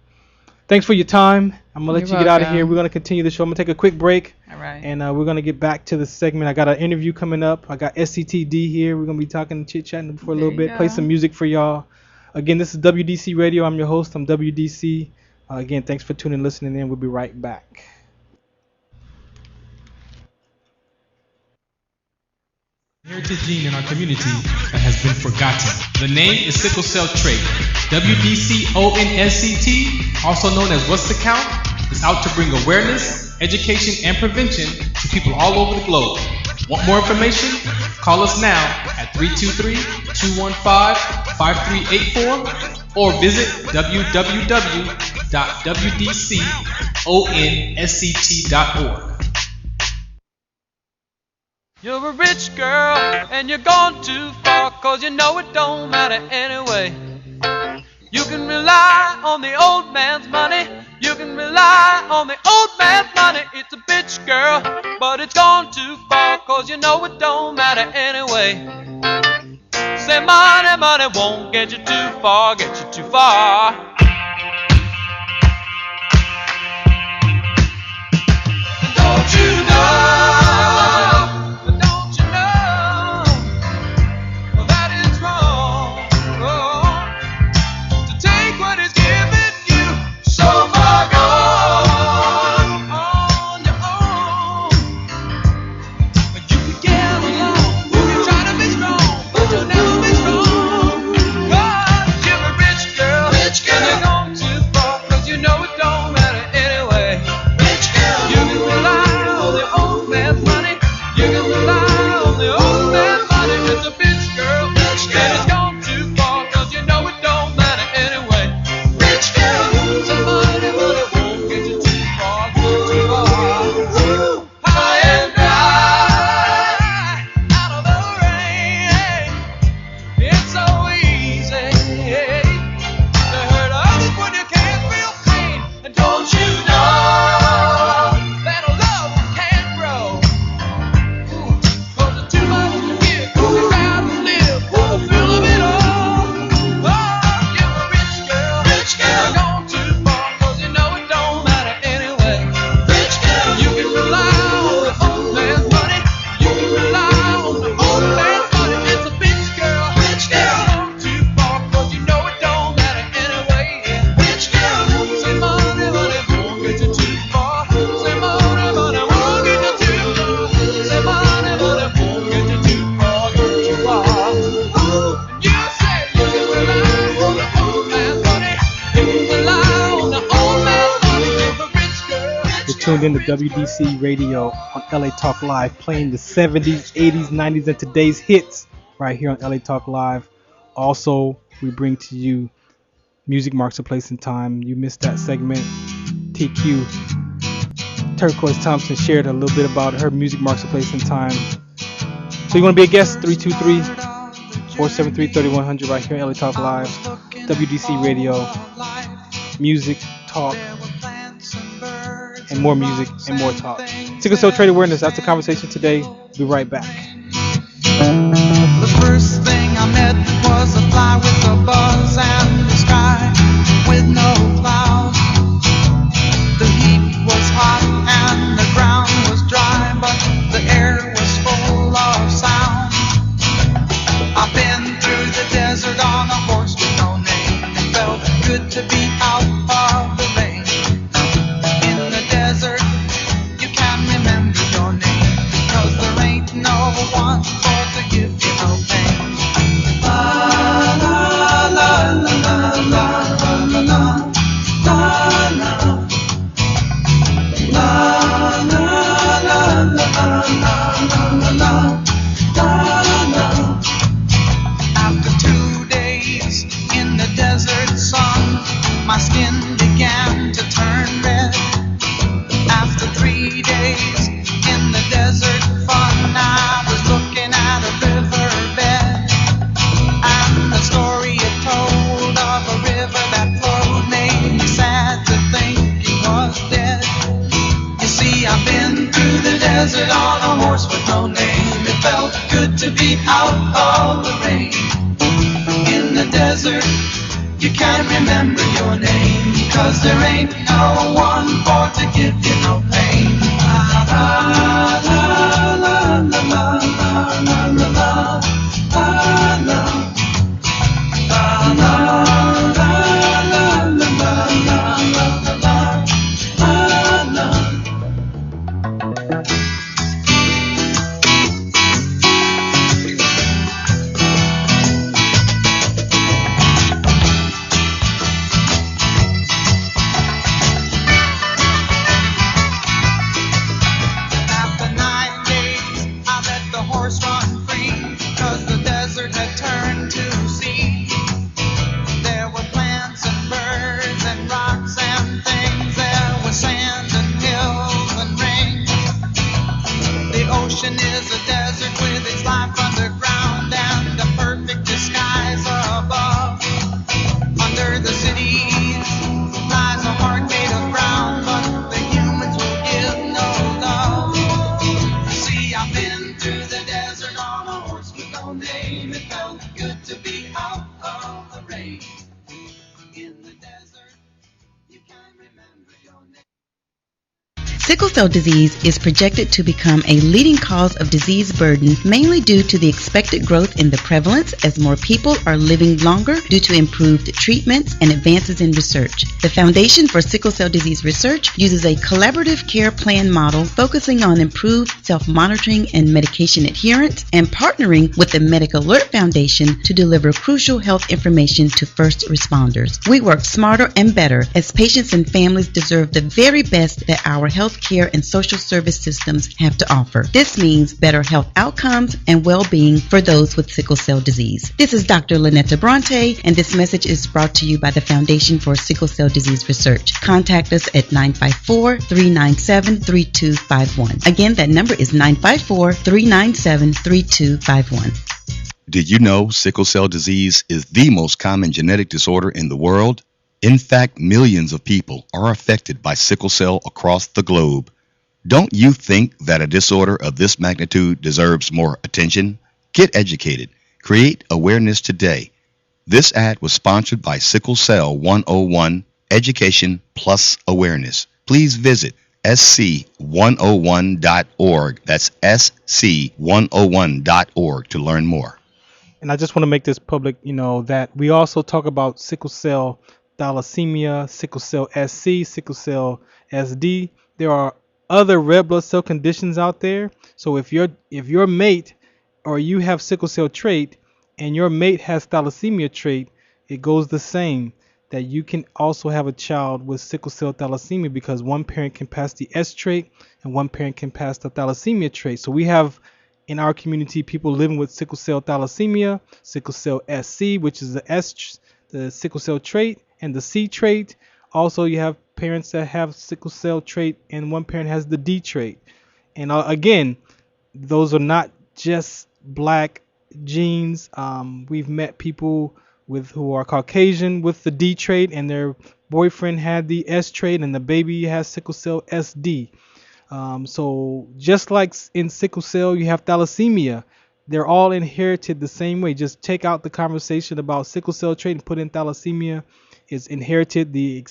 Speaker 2: thanks for your time. I'm going to let you get out of here. We're going to continue the show. I'm going to take a quick break.
Speaker 3: All right.
Speaker 2: And we're going to get back to the segment. I got an interview coming up. I got SCTD here. We're going to be talking, chit-chatting for a little bit. Play some music for y'all. Again, this is WDC Radio. I'm your host. I'm WDC. Again, thanks for tuning and listening in. We'll be right back. Heritage gene in our community that has been forgotten. The name is sickle cell trait. WDCONSCT, also known as What's the Count, is out to bring awareness, education, and prevention to people all over the globe. Want more information? Call us now at 323-215-5384 or visit www.wdconsct.org.
Speaker 6: You're a rich girl and you're gone too far, 'cause you know it don't matter anyway. You can rely on the old man's money. You can rely on the old man's money. It's a bitch girl, but it's gone too far, 'cause you know it don't matter anyway. Say money, money won't get you too far, get you too far. Don't you know? Too far.
Speaker 2: tuned in to WDC Radio on LA Talk Live, playing the 70s, 80s, 90s, and today's hits right here on LA Talk Live. Also, we bring to you Music Marks a Place in Time. You missed that segment. TQ, Turquoise Thompson, shared a little bit about her Music Marks a Place in Time. So you want to be a guest? 323-473-3100 right here on LA Talk Live. WDC Radio. Music, talk, and more music and more talk. Sickle Cell Trade Awareness, that's the conversation today. Be right back.
Speaker 7: The first thing I met was a fly with a buzz and the sky with no clouds. The heat was hot and the ground was dry, but the air was full of sound. I've been through the desert on a horse with no name. It felt good to be out of the rain. In the desert, you can't remember your name, because there ain't no one for to give you no pain. La la la la la la la la la la la la la la la. After 2 days in the desert sun, my skin began to turn red. After 3 days in the desert fun, I was looking at a riverbed, and the story it told of a river that flowed made me sad to think it was dead. You see, I've been through the desert on a horse with no name. It felt good to be out of the rain. In the desert, you can't remember your name, 'cause there ain't no one for to give you no pain. La la la la la la la la la la la la la la. After 9 days, I let the horse run free, 'cause the desert had turned to sea. There were plants and birds and rocks and things. There was sand and hills and rain. The ocean is a desert with its life underground and a perfect disguise above. Under the cities lies a heart made of brown, but the humans will give no love. See, I've been through the desert on a horse with no name. It felt good to be out of the rain. In the desert, you can't remember your name.
Speaker 8: Sickle cell disease is projected to become a leading cause of disease burden, mainly due to the expected growth in the prevalence as more people are living longer due to improved treatments and advances in research. The Foundation for Sickle Cell Disease Research uses a collaborative care plan model focusing on improved self-monitoring and medication adherence, and partnering with the Medic Alert Foundation to deliver crucial health information to first responders. We work smarter and better, as patients and families deserve the very best that our health care and social service systems have to offer. This means better health outcomes and well-being for those with sickle cell disease. This is Dr. Lynetta Bronte, and this message is brought to you by the Foundation for Sickle Cell Disease Research. Contact us at 954-397-3251. Again, that number is 954-397-3251.
Speaker 1: Did you know sickle cell disease is the most common genetic disorder in the world? In fact, millions of people are affected by sickle cell across the globe. Don't you think that a disorder of this magnitude deserves more attention? Get educated. Create awareness today. This ad was sponsored by Sickle Cell 101 Education Plus Awareness. Please visit sc101.org. That's sc101.org to learn more.
Speaker 2: And I just want to make this public, that we also talk about sickle cell thalassemia, sickle cell SC, sickle cell SD. There are other red blood cell conditions out there. So if your mate or you have sickle cell trait and your mate has thalassemia trait, it goes the same. that you can also have a child with sickle cell thalassemia because one parent can pass the S trait and one parent can pass the thalassemia trait. So we have in our community people living with sickle cell thalassemia, sickle cell SC, which is the sickle cell trait, and the C trait. Also, you have parents that have sickle cell trait and one parent has the D trait. And again, those are not just black genes. We've met people who are Caucasian with the D trait and their boyfriend had the S trait and the baby has sickle cell SD. So just like in sickle cell, you have thalassemia. They're all inherited the same way. Just take out the conversation about sickle cell trait and put in thalassemia. It's inherited the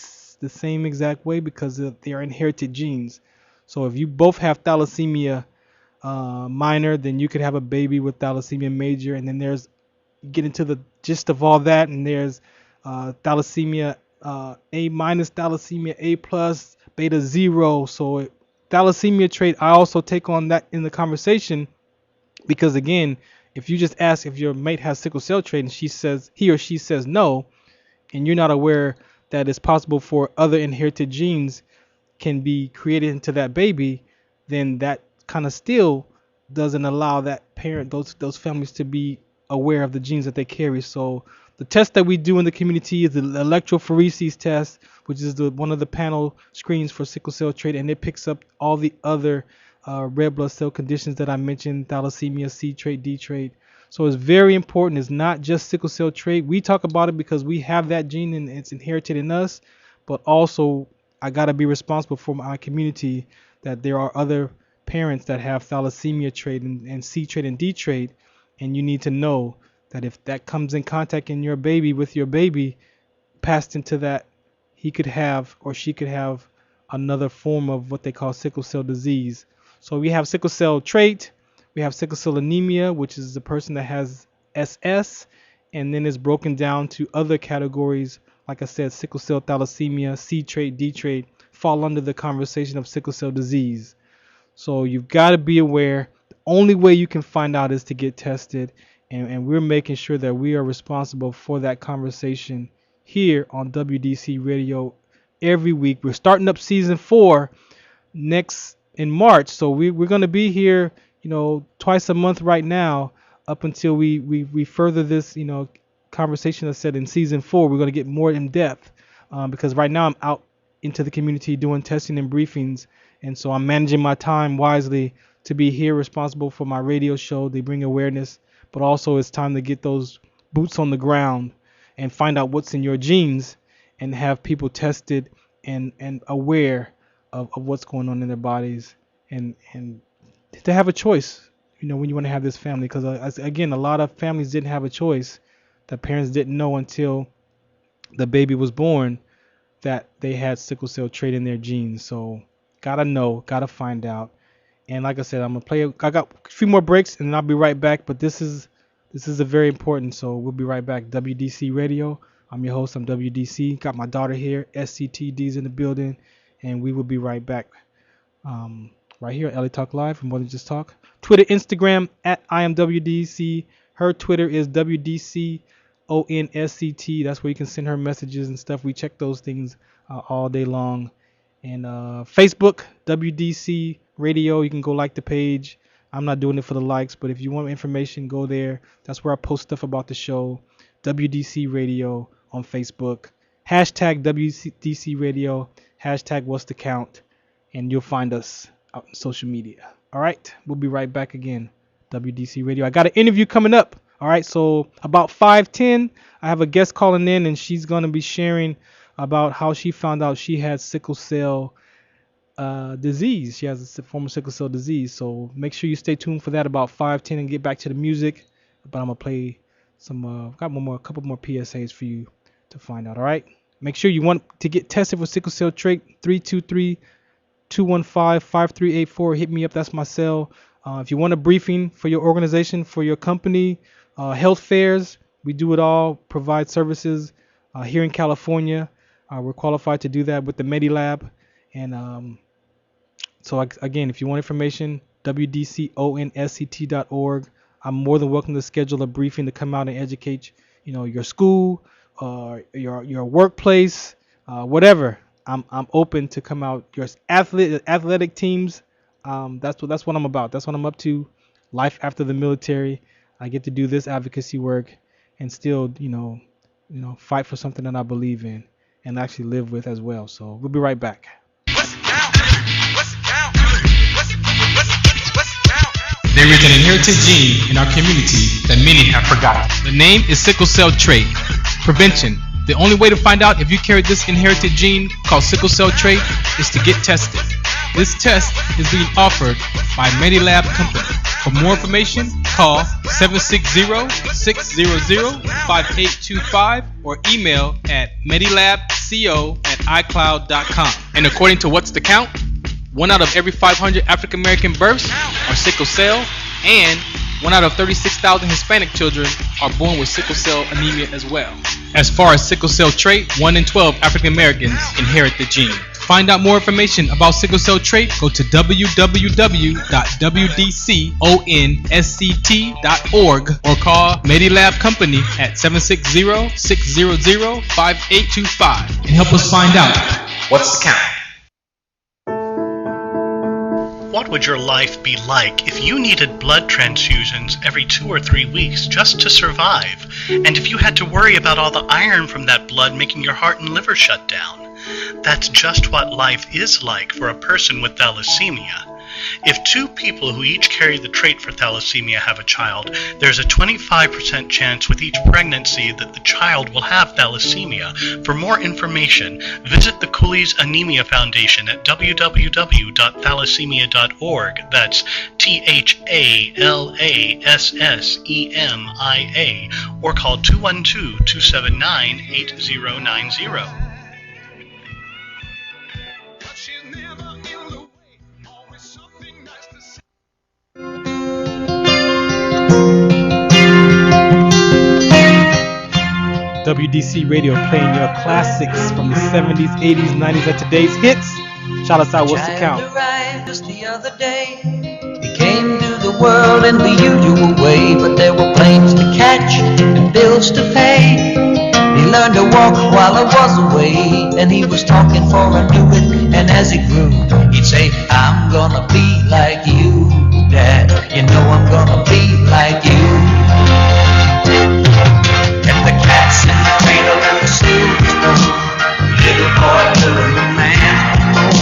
Speaker 2: same exact way because they are inherited genes. So if you both have thalassemia minor, then you could have a baby with thalassemia major, and then get into the gist of all that, and there's thalassemia A minus, thalassemia A plus, beta 0. So thalassemia trait, I also take on that in the conversation because again, if you just ask if your mate has sickle cell trait and he or she says no, and you're not aware that it's possible for other inherited genes can be created into that baby, then that kind of still doesn't allow that parent, those families to be aware of the genes that they carry. So the test that we do in the community is the electrophoresis test, which is one of the panel screens for sickle cell trait, and it picks up all the other red blood cell conditions that I mentioned, thalassemia, C trait, D trait. So it's very important. It's not just sickle cell trait. We talk about it because we have that gene and it's inherited in us, but also I got to be responsible for my community that there are other parents that have thalassemia trait and C trait and D trait, and you need to know that if that comes in contact in your baby with your baby passed into that, he could have or she could have another form of what they call sickle cell disease. So we have sickle cell trait, we have sickle cell anemia, which is the person that has SS, and then it's broken down to other categories. Like I said, sickle cell thalassemia, C trait, D trait fall under the conversation of sickle cell disease. So you've got to be aware. The only way you can find out is to get tested, and we're making sure that we are responsible for that conversation here on WDC Radio every week. We're starting up season 4 next in March, so we're going to be here, twice a month right now up until we further this, conversation. I said in season 4 we're going to get more in depth because right now I'm out into the community doing testing and briefings, and so I'm managing my time wisely to be here responsible for my radio show. They bring awareness, but also it's time to get those boots on the ground and find out what's in your genes and have people tested and aware of what's going on in their bodies and to have a choice, when you want to have this family. Because again, a lot of families didn't have a choice. The parents didn't know until the baby was born that they had sickle cell trait in their genes. So gotta know, gotta find out. And like I said, I'm gonna play. I got a few more breaks and then I'll be right back. But this is a very important. So we'll be right back. WDC Radio. I'm your host. I'm WDC. Got my daughter here. SCTD's in the building, and we will be right back. Right here at LA Talk Live from More Than Just Talk. Twitter, Instagram at IamWDC. Her Twitter is WDCONSCT. That's where you can send her messages and stuff. We check those things all day long. And Facebook, WDC Radio. You can go like the page. I'm not doing it for the likes, but if you want information, go there. That's where I post stuff about the show. WDC Radio on Facebook. Hashtag WDC Radio. Hashtag what's the count. And you'll find us out in social media. All right. We'll be right back again. WDC Radio. I got an interview coming up. All right. So about 5:10, I have a guest calling in, and she's going to be sharing about how she found out she had sickle cell disease. She has a form of sickle cell disease. So make sure you stay tuned for that about 5:10 and get back to the music. But I'm going to play some, got a couple more PSAs for you to find out. All right. Make sure you want to get tested for sickle cell trait. 323-215-5384. Hit me up. That's my cell. If you want a briefing for your organization, for your company, health fairs, we do it all. Provide services here in California. We're qualified to do that with the MediLab. And so again, if you want information, WDCONSCT.org. I'm more than welcome to schedule a briefing to come out and educate, your school your workplace, whatever. I'm open to come out. Your athletic teams. That's what I'm about. That's what I'm up to. Life after the military. I get to do this advocacy work and still, fight for something that I believe in and actually live with as well. So we'll be right back.
Speaker 9: There is an inherited gene in our community that many have forgotten.
Speaker 2: The name is sickle cell trait. Prevention. The only way to find out if you carry this inherited gene called sickle cell trait is to get tested. This test is being offered by Medilab Company. For more information, call 760-600-5825 or email at medilabco@icloud.com. And according to What's the Count, 1 out of every 500 African American births are sickle cell, and 1 out of 36,000 Hispanic children are born with sickle cell anemia as well. As far as sickle cell trait, 1 in 12 African Americans inherit the gene. To find out more information about sickle cell trait, go to www.wdconsct.org or call Medilab Company at 760-600-5825 and help us find out what's the count.
Speaker 10: What would your life be like if you needed blood transfusions every 2 or 3 weeks just to survive, and if you had to worry about all the iron from that blood making your heart and liver shut down? That's just what life is like for a person with thalassemia. If 2 people who each carry the trait for thalassemia have a child, there's a 25% chance with each pregnancy that the child will have thalassemia. For more information, visit the Cooley's Anemia Foundation at www.thalassemia.org. That's THALASSEMIA, or call 212-279-8090.
Speaker 2: WDC Radio playing your classics from the 70s, 80s, 90s, and today's hits. Shout us out, What's the Count?
Speaker 11: Just the other day, he came to the world in the usual way, but there were planes to catch and bills to pay. He learned to walk while I was away, and he was talking for I knew it, and as he grew, he'd say, I'm gonna be like you, Dad, you know I'm gonna be like you. And the cat's in the cradle and the silver spoon, little boy blue and the man on the moon.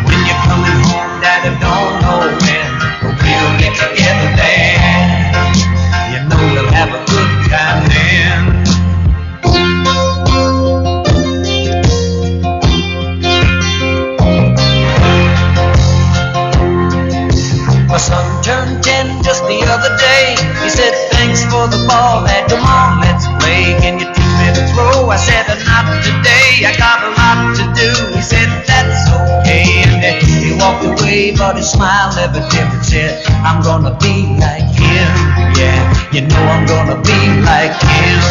Speaker 11: When you're coming home, Daddy, don't know when, but we'll get together then. You know we'll have a good time then. My son turned 10 just the other day. He said, thanks for the ball, Dad, come on, let's play. Can you 2 minutes row? I said, not today, I got a lot to do. He said, that's okay, and then he walked away, but his smile never dimmed and said, I'm gonna be like him, yeah, you know I'm gonna be like him.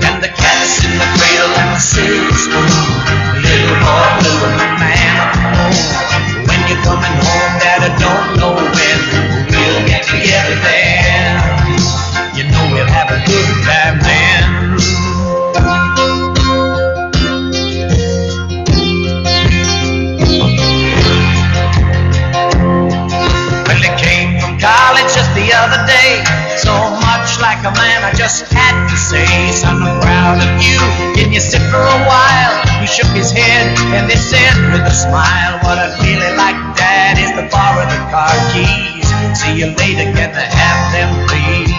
Speaker 11: And the cat's in the cradle and the silver spoon, the little boy blue and the man on the moon. When you're coming home, Dad, I don't know when, we'll get together then. You know we'll have a good time then. Well, he came from college just the other day, so much like a man I just had to say, son, I'm proud of you, can you sit for a while? He shook his head and they said with a smile, what I'd really like, Dad, is to borrow the car keys. See you later, can I have them please?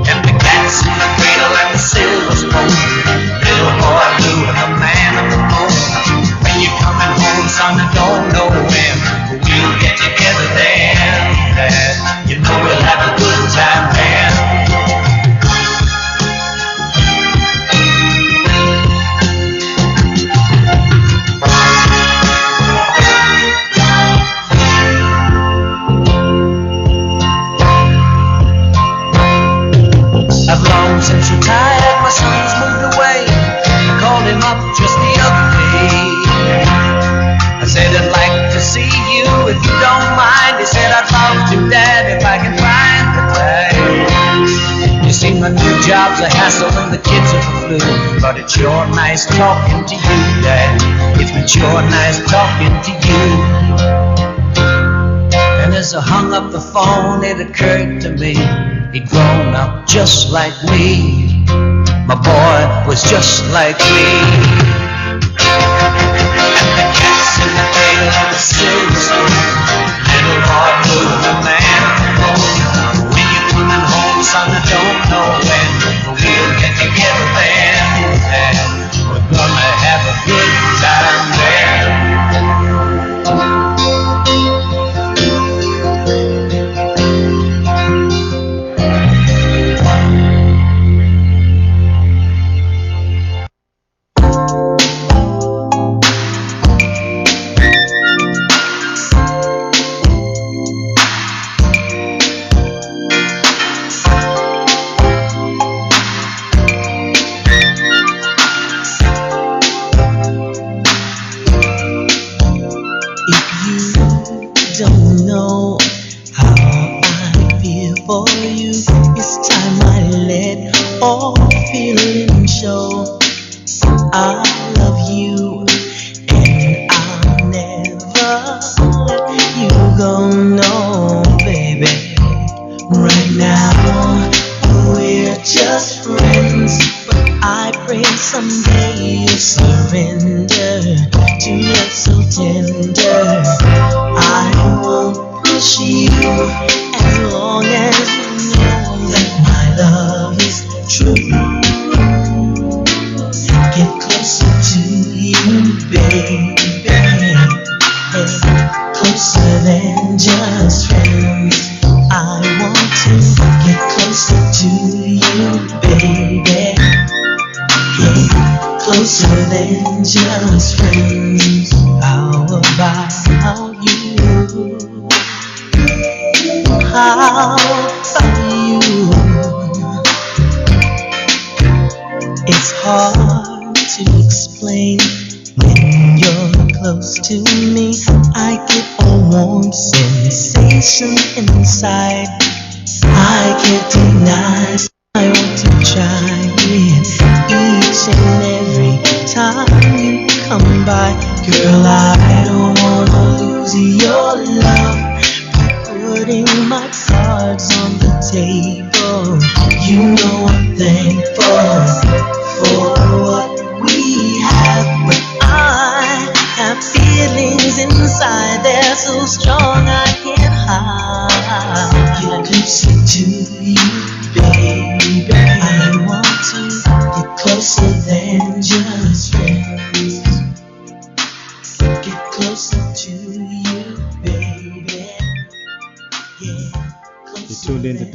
Speaker 11: And the cat's in the cradle and the silver spoon, little boy blue and the man on the moon. When you're coming home, son, I don't know when, but we'll get together then, Dad. You know we'll have a good time then. I've long since retired, my son's moved away. I called him up just the other day. I said I'd like to see you job's a hassle and the kids are the flu. But it's sure nice talking to you, Dad. It's been sure nice talking to you. And as I hung up the phone, it occurred to me he'd grown up just like me. My boy was just like me. And the cat's in the cradle of the silver spoon. Little boy blue, the man from home. When you're coming home, son, I don't know when, but we'll get together then. And we're gonna have a good time there.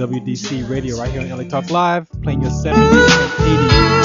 Speaker 2: WDC Radio right here on LA Talk Live, playing your 70s and 80s.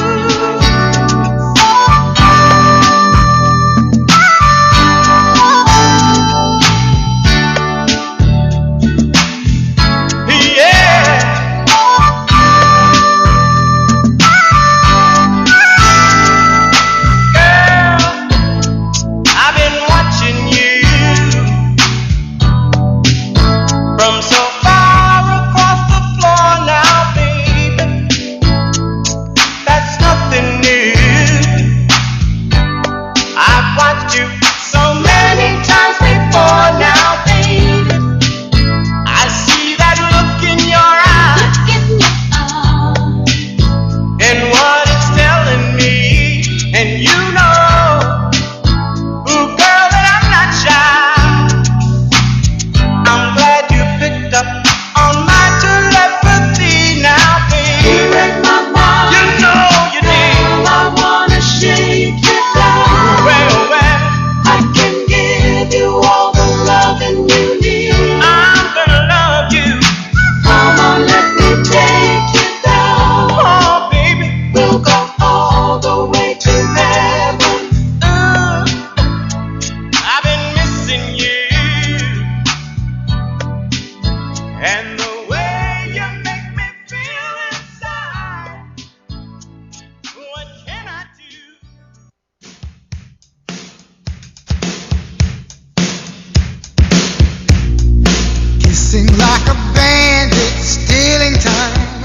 Speaker 12: Like a bandit stealing time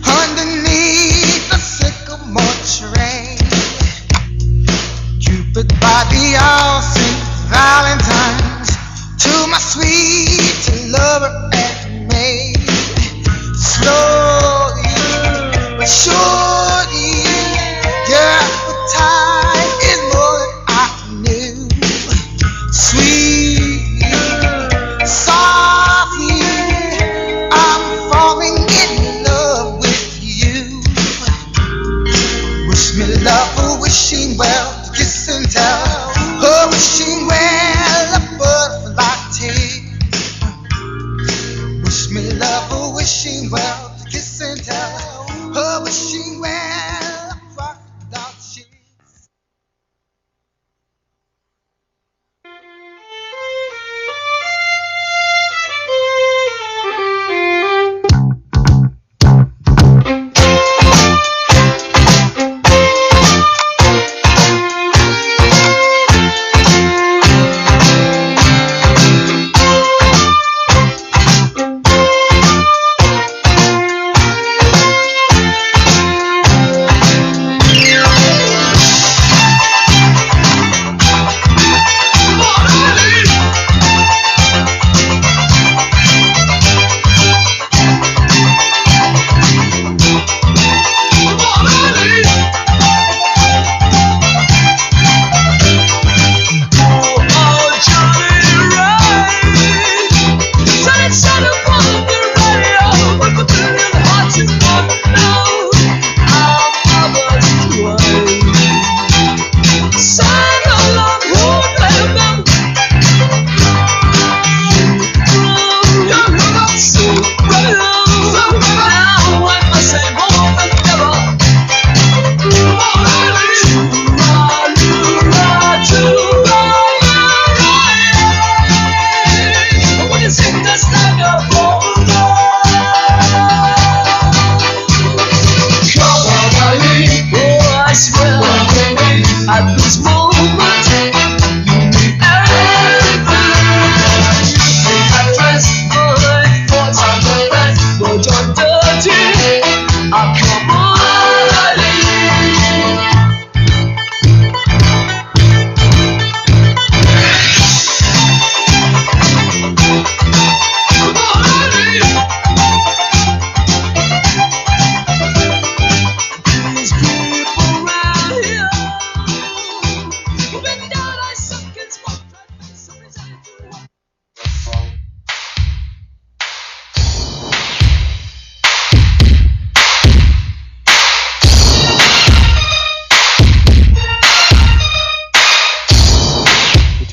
Speaker 12: underneath
Speaker 7: sweet lover and maid. Slowly but surely, girl, the time is more than I knew. Sweet, softly, I'm falling in love with you. Wish me love for wishing well, kiss and tell. Oh, wishing well, a butterfly tail. Wish me love for wishing well, kiss and tell. Oh, wishing well, a crocodile cheese.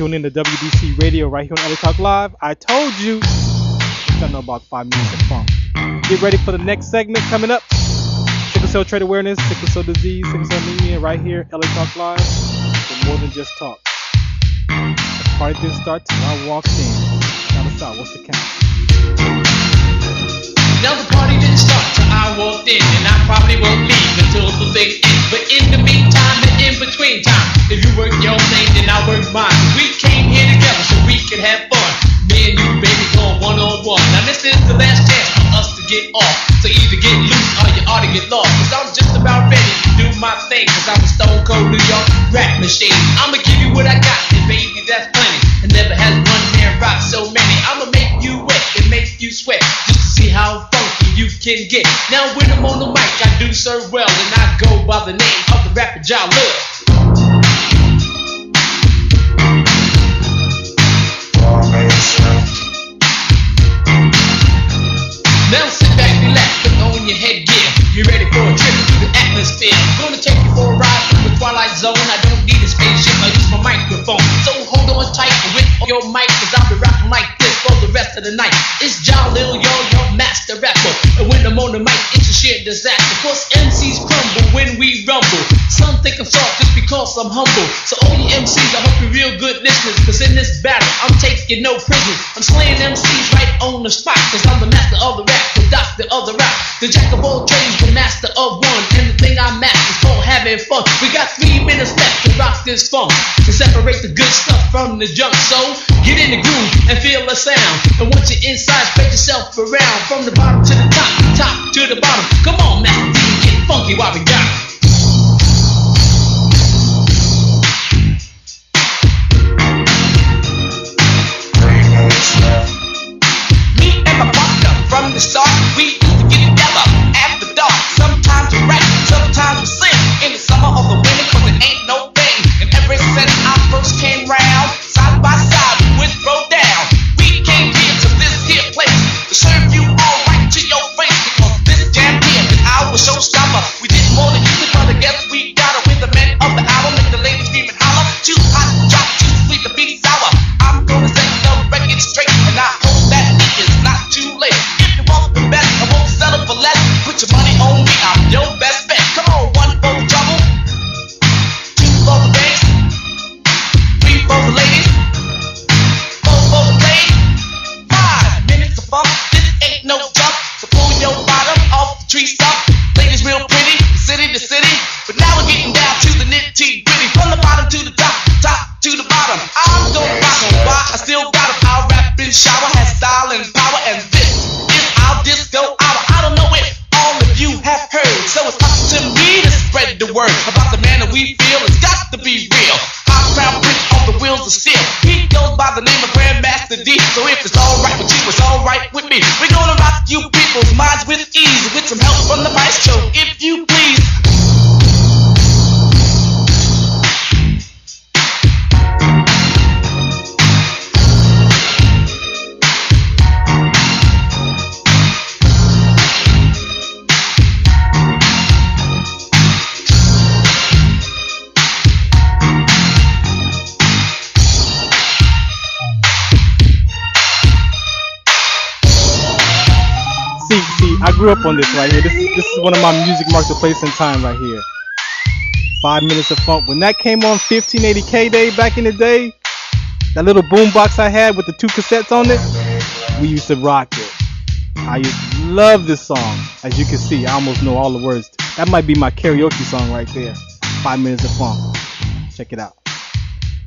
Speaker 2: Tune in to WDC Radio right here on LA Talk Live. I told you. I know about 5 minutes of funk. Get ready for the next segment coming up. Sickle cell trait awareness, sickle cell disease, sickle cell anemia, right here, LA Talk Live. For more than just talk. The party didn't start till I walked in. Count us out. What's the count?
Speaker 9: Now the party didn't start till I walked in, and I probably won't leave until the thing ends. But in the meantime and in between time, if you work your thing, then I work mine. We came here together so we could have fun. Me and you, baby, going one-on-one. Now this is the last chance for us to get off. So either get loose or you ought to get lost. Cause I'm just about ready to do my thing. Cause I'm a stone cold New York rap machine. I'ma give you what I got, and baby, that's plenty. And never has one man rock so many. I'ma make you wet and make you sweat. Just to see how funky you can get. Now when I'm on the mic, I do serve well. And I go by the name of the rapper y'all love. Now sit back, relax, put on your headgear. You ready for a trip through the atmosphere? I'm gonna take you for a ride through the twilight zone. I don't need a spaceship, I use my microphone. So hold on tight with your mic, cause I'll be rapping like this for the rest of the night. It's John Lil, your master rapper. And when I'm on the mic, it's a sheer disaster. Cause MCs crumble when we rumble. Some think I'm soft just because I'm humble. So all you MCs, I hope you're real good listeners. Cause in this battle, I'm taking no prisoners. I'm slaying MCs right on the spot. Cause I'm the master of the rap, the doctor of the rap. The jack of all trades, the master of one. And the thing I master is called having fun. We got 3 minutes left to rock this funk. To separate the good stuff from the junk. So get in the groove and feel the sound. And once you're inside, spread yourself around. From the bottom to the top, top to the bottom. Come on, Master D, get funky while we got it. the start, we used to get together after dark. Sometimes we rap, sometimes we sing. In the summer or the winter, cause it ain't no thing. And ever since I first came round, side by side we would throw down. We came here to this here place to serve you all right to your face. Because this jam here is our showstopper. We did more than you could, but I guess we got it. With the men of the hour, make the ladies scream and holler. Too hot to drop, too sweet to be sour. I'm gonna set the record straight, and I hope that it is not too late. If you want the best, I won't settle for less. Put your money on me, I'm your best bet. Come on, one for the trouble, two for the banks, three for the ladies, four for the play. 5 minutes of fun, this ain't no jump. So pull your bottom off the tree stump. Ladies real pretty, city to city. But now we're getting down to the nitty gritty. From the bottom to the top, top to the bottom. I'm gonna rock 'em, why I still got 'em. I'll rap and shower, has style and power. And this is our disco hour. I don't know if all of you have heard, so it's up to me to spread the word about the man that we feel. It's got to be real. Our crown prince on the wheels of steel. He goes by the name of Grandmaster D. So if it's alright with you, it's alright with me. We're gonna rock you people's minds with ease, with some help from the maestro, if you please.
Speaker 2: See, I grew up on this right here. This is one of my music marks of place and time right here. 5 minutes of funk. When that came on 1580K Day back in the day, that little boombox I had with the 2 cassettes on it, we used to rock it. I used to love this song. As you can see, I almost know all the words. That might be my karaoke song right there. 5 minutes of funk. Check it out.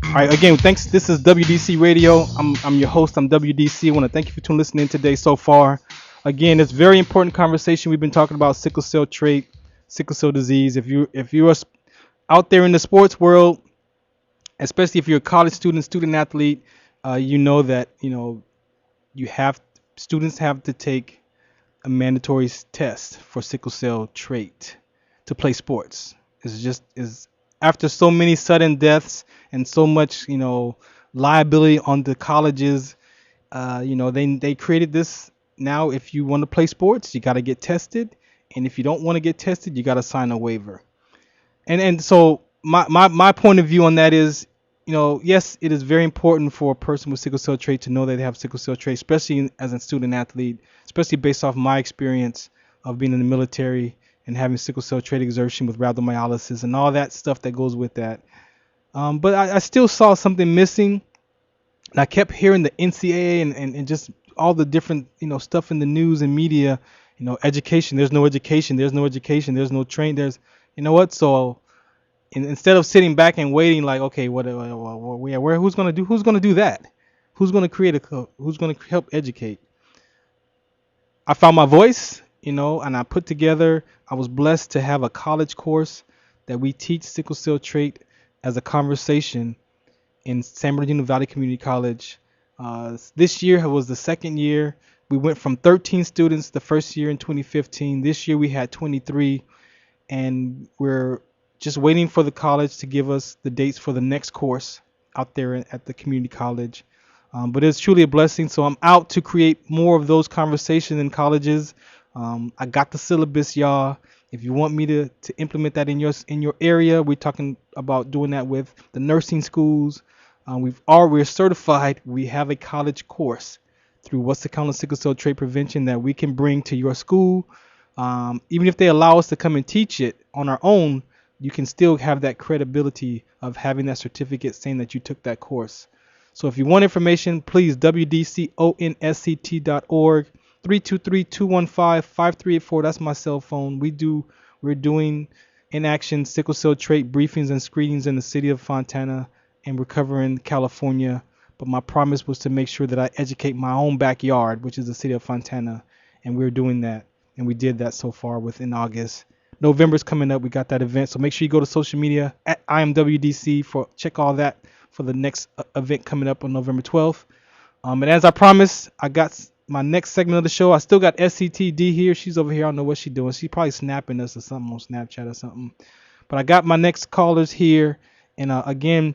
Speaker 2: All right, again, thanks. This is WDC Radio. I'm your host. I'm WDC. I want to thank you for listening today so far. Again, it's a very important conversation. We've been talking about sickle cell trait, sickle cell disease. If you are out there in the sports world, especially if you're a college student, student athlete, you know that students have to take a mandatory test for sickle cell trait to play sports. Is after so many sudden deaths and so much liability on the colleges, they created this. Now, if you want to play sports, you got to get tested, and if you don't want to get tested, you got to sign a waiver. And so my point of view on that is, yes, it is very important for a person with sickle cell trait to know that they have sickle cell trait, especially as a student athlete, especially based off my experience of being in the military and having sickle cell trait exertion with rhabdomyolysis and all that stuff that goes with that. But I still saw something missing, and I kept hearing the NCAA and just all the different stuff in the news and media, education. There's no education. There's no education. There's no train. There's So instead of sitting back and waiting, like, okay, who's gonna do that? Who's gonna create who's gonna help educate? I found my voice, and I put together. I was blessed to have a college course that we teach sickle cell trait as a conversation in San Bernardino Valley Community College. This year was the second year. We went from 13 students the first year in 2015. This year we had 23, and we're just waiting for the college to give us the dates for the next course out there at the community college. But it's truly a blessing. So I'm out to create more of those conversations in colleges. I got the syllabus, y'all. If you want me to implement that in your area, we're talking about doing that with the nursing schools. We're certified. We have a college course through Wassakala Sickle Cell Trait Prevention that we can bring to your school. Even if they allow us to come and teach it on our own, you can still have that credibility of having that certificate saying that you took that course. So if you want information, please wdconsct.org, 323-215-5384. That's my cell phone. We're doing in action sickle cell trait briefings and screenings in the city of Fontana, and we're covering California. But my promise was to make sure that I educate my own backyard, which is the city of Fontana, and we're doing that. And we did that so far within August. November's coming up. We got that event. So make sure you go to social media at IamWDC check all that for the next event coming up on November 12th. And as I promised, I got my next segment of the show. I still got SCTD here. She's over here. I don't know what she's doing. She's probably snapping us or something on Snapchat or something. But I got my next callers here. And again,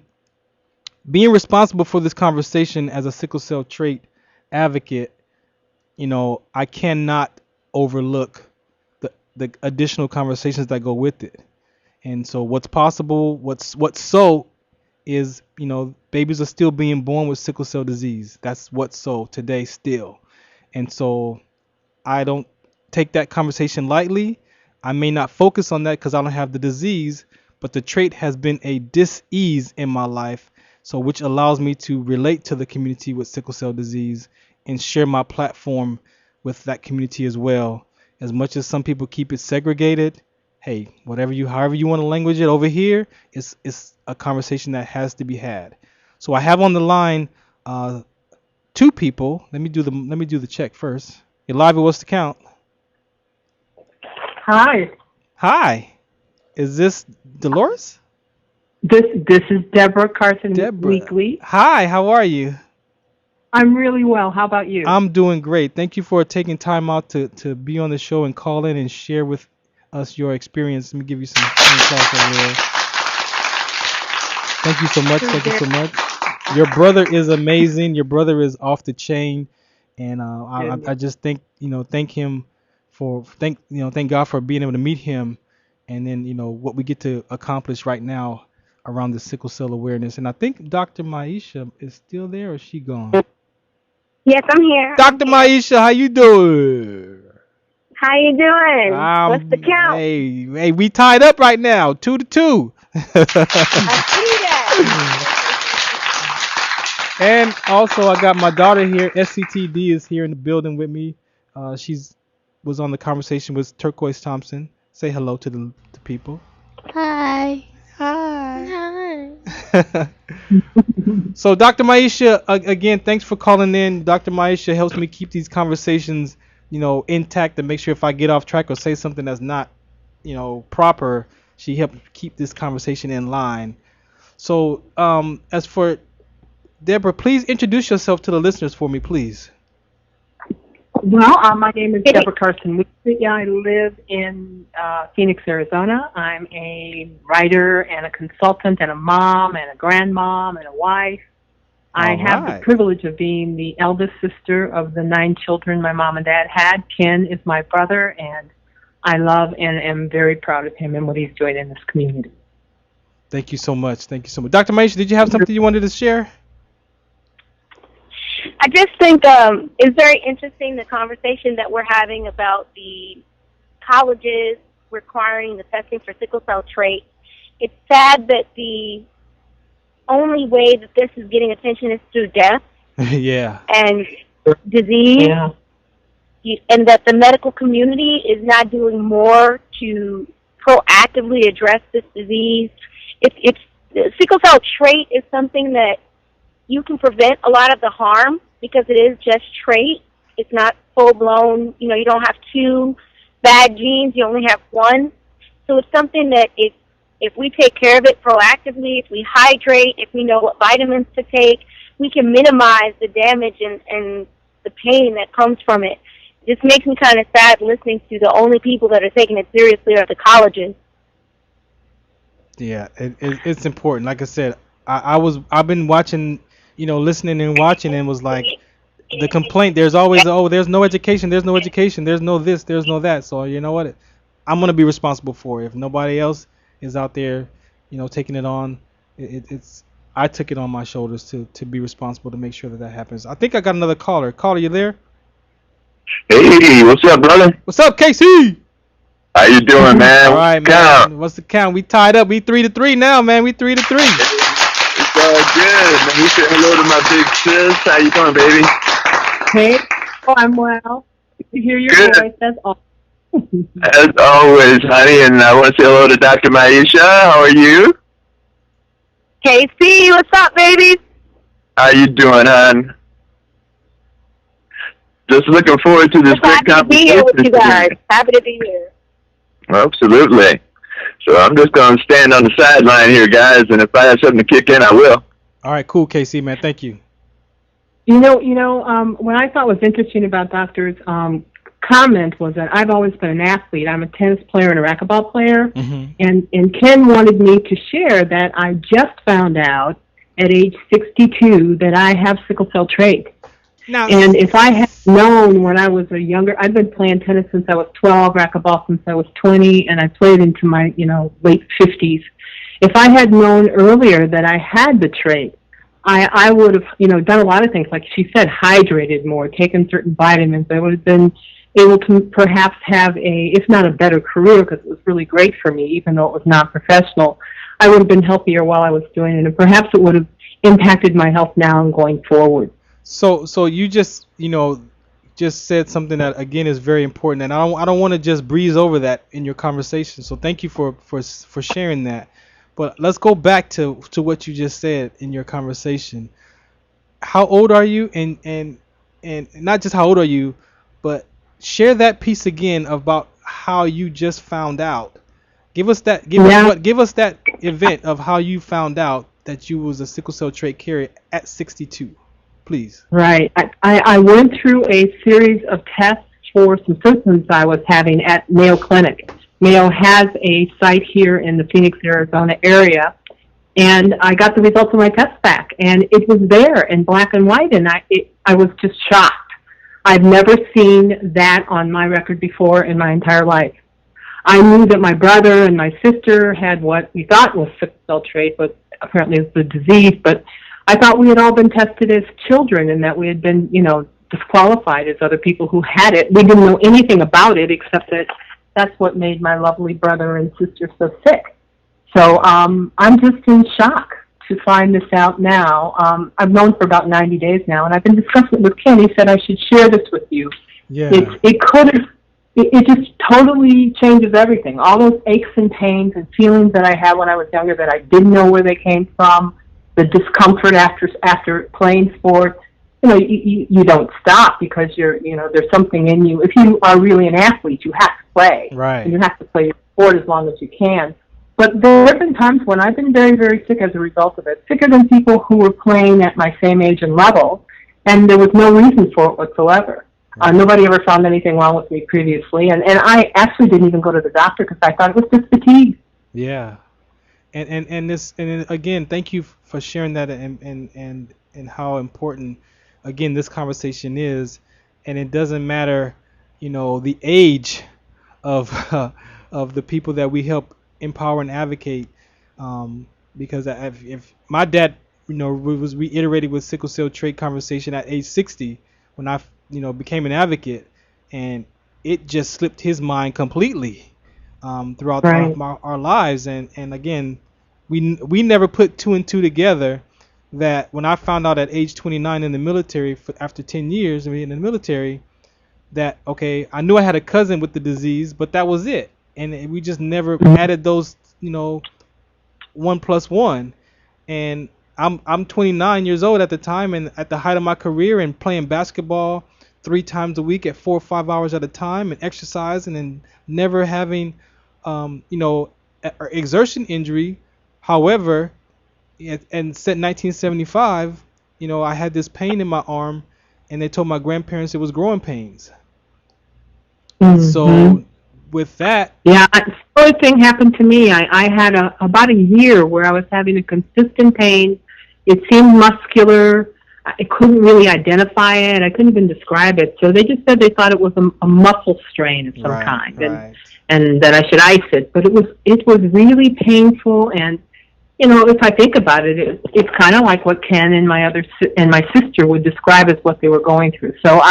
Speaker 2: being responsible for this conversation as a sickle cell trait advocate, I cannot overlook the additional conversations that go with it. And so what's possible, what's so is, babies are still being born with sickle cell disease. That's what's so today still. And so I don't take that conversation lightly. I may not focus on that because I don't have the disease, but the trait has been a dis-ease in my life, so which allows me to relate to the community with sickle cell disease and share my platform with that community as well. As much as some people keep it segregated, hey, however you want to language it over here, it's a conversation that has to be had. So I have on the line two people. Let me do the check first. You're live at What's the Count?
Speaker 12: Hi.
Speaker 2: Is this Dolores?
Speaker 12: This is Deborah Carson Weekly.
Speaker 2: Hi, how are you?
Speaker 12: I'm really well. How about you?
Speaker 2: I'm doing great. Thank you for taking time out to be on the show and call in and share with us your experience. Let me give you some applause over there. Thank you so much. Thank you so much. Your brother is amazing. Your brother is off the chain, and I just thank him for thank God for being able to meet him, and then what we get to accomplish right now around the sickle cell awareness. And I think Dr. Maisha is still there, or is she gone?
Speaker 13: Yes, I'm here.
Speaker 2: Dr. Maisha, how you doing?
Speaker 13: How you doing? What's the count?
Speaker 2: Hey, we tied up right now, 2-2.
Speaker 13: I see that.
Speaker 2: And also, I got my daughter here. SCTD is here in the building with me. Was on the conversation with Turquoise Thompson. Say hello to the people.
Speaker 4: Hi.
Speaker 2: So, Dr. Maisha, again, thanks for calling in. Dr. Maisha helps me keep these conversations, intact, and make sure if I get off track or say something that's not, proper, she helps keep this conversation in line. So, as for Deborah, please introduce yourself to the listeners for me, please.
Speaker 12: Well, my name is Deborah Carson Weekly. I live in Phoenix, Arizona. I'm a writer and a consultant and a mom and a grandmom and a wife. I have the privilege of being the eldest sister of the 9 children my mom and dad had. Ken is my brother, and I love and am very proud of him and what he's doing in this community.
Speaker 2: Thank you so much. Dr. Maisha, did you have something you wanted to share?
Speaker 13: I just think it's very interesting, the conversation that we're having about the colleges requiring the testing for sickle cell trait. It's sad that the only way that this is getting attention is through death
Speaker 2: yeah.
Speaker 13: and disease, and that the medical community is not doing more to proactively address this disease. Sickle cell trait is something that you can prevent a lot of the harm because it is just trait. It's not full-blown, you don't have 2 bad genes, you only have 1. So it's something that if we take care of it proactively, if we hydrate, if we know what vitamins to take, we can minimize the damage and the pain that comes from it. It just makes me kind of sad listening to the only people that are taking it seriously are the colleges.
Speaker 2: Yeah, it's important. Like I said, I've been watching, listening and watching, and was like, the complaint, there's always, there's no education, there's no this, there's no that. So you know what? I'm going to be responsible for it. If nobody else is out there, taking it on, I took it on my shoulders to be responsible to make sure that happens. I think I got another caller. Caller, you there?
Speaker 14: Hey, what's up, brother?
Speaker 2: What's up, KC?
Speaker 14: How you doing, man?
Speaker 2: All right, man. What's the count? We tied up. We 3-3 now, man. We 3-3.
Speaker 14: It's all good. Let me say hello to my big sis. How you doing, baby?
Speaker 12: Hey, I'm well. Good to hear your voice. That's all.
Speaker 14: As always, honey. And I want to say hello to Dr. Maisha. How are you?
Speaker 13: KC, what's up, baby?
Speaker 14: How you doing, hon? Just looking forward to this great conversation.
Speaker 13: Happy to be here with you guys. Happy to be here.
Speaker 14: Absolutely. So I'm just going to stand on the sideline here, guys, and if I have something to kick in, I will.
Speaker 2: All right, cool, KC, man. Thank you.
Speaker 12: What I thought was interesting about Doctor's comment was that I've always been an athlete. I'm a tennis player and a racquetball player, and Ken wanted me to share that I just found out at age 62 that I have sickle cell trait.
Speaker 2: Now,
Speaker 12: and if I had known when I was a younger, I've been playing tennis since I was 12, racquetball since I was 20, and I played into my, late 50s. If I had known earlier that I had the trait, I would have, done a lot of things, like she said, hydrated more, taken certain vitamins. I would have been able to perhaps have if not a better career, because it was really great for me, even though it was not professional. I would have been healthier while I was doing it, and perhaps it would have impacted my health now and going forward.
Speaker 2: So you just said something that again is very important, and I don't want to just breeze over that in your conversation. So thank you for sharing that. But let's go back to what you just said in your conversation. How old are you? And not just how old are you, but share that piece again about how you just found out. Give us that event of how you found out that you was a sickle cell trait carrier at 62, please.
Speaker 12: Right. I went through a series of tests for some symptoms I was having at Mayo Clinic. Mayo has a site here in the Phoenix, Arizona area, and I got the results of my test back, and it was there in black and white, and I was just shocked. I've never seen that on my record before in my entire life. I knew that my brother and my sister had what we thought was sickle cell trait, but apparently it's the disease, but I thought we had all been tested as children and that we had been, disqualified as other people who had it. We didn't know anything about it except that that's what made my lovely brother and sister so sick. So I'm just in shock to find this out now. I've known for about 90 days now, and I've been discussing it with Ken. He said I should share this with you.
Speaker 2: Yeah.
Speaker 12: It just totally changes everything. All those aches and pains and feelings that I had when I was younger that I didn't know where they came from, the discomfort after playing sports. You don't stop because there's something in you. If you are really an athlete, you have to play.
Speaker 2: Right.
Speaker 12: And you have to play your sport as long as you can. But there have been times when I've been very, very sick as a result of it, sicker than people who were playing at my same age and level, and there was no reason for it whatsoever. Nobody ever found anything wrong with me previously, and I actually didn't even go to the doctor because I thought it was just fatigue.
Speaker 2: Yeah, and again, thank you for sharing that and how important again this conversation is, and it doesn't matter, the age of the people that we help empower and advocate, because if my dad was reiterated with sickle cell trait conversation at age 60 when I became an advocate, and it just slipped his mind completely throughout our lives, and again we never put two and two together that when I found out at age 29 in the military after 10 years of being in the military that okay, I knew I had a cousin with the disease, but that was it, and we just never added those 1 plus 1. And I'm 29 years old at the time, and at the height of my career, and playing basketball 3 times a week at 4 or 5 hours at a time, and exercising, and never having exertion injury. However, and said 1975, I had this pain in my arm, and they told my grandparents it was growing pains. So with that,
Speaker 12: similar thing happened to me. I had about a year where I was having a consistent pain. It seemed muscular. I couldn't really identify it. I couldn't even describe it. So they just said they thought it was a muscle strain of some kind, and that I should ice it. But it was really painful. And if I think about it, it's kind of like what Ken and my sister would describe as what they were going through. So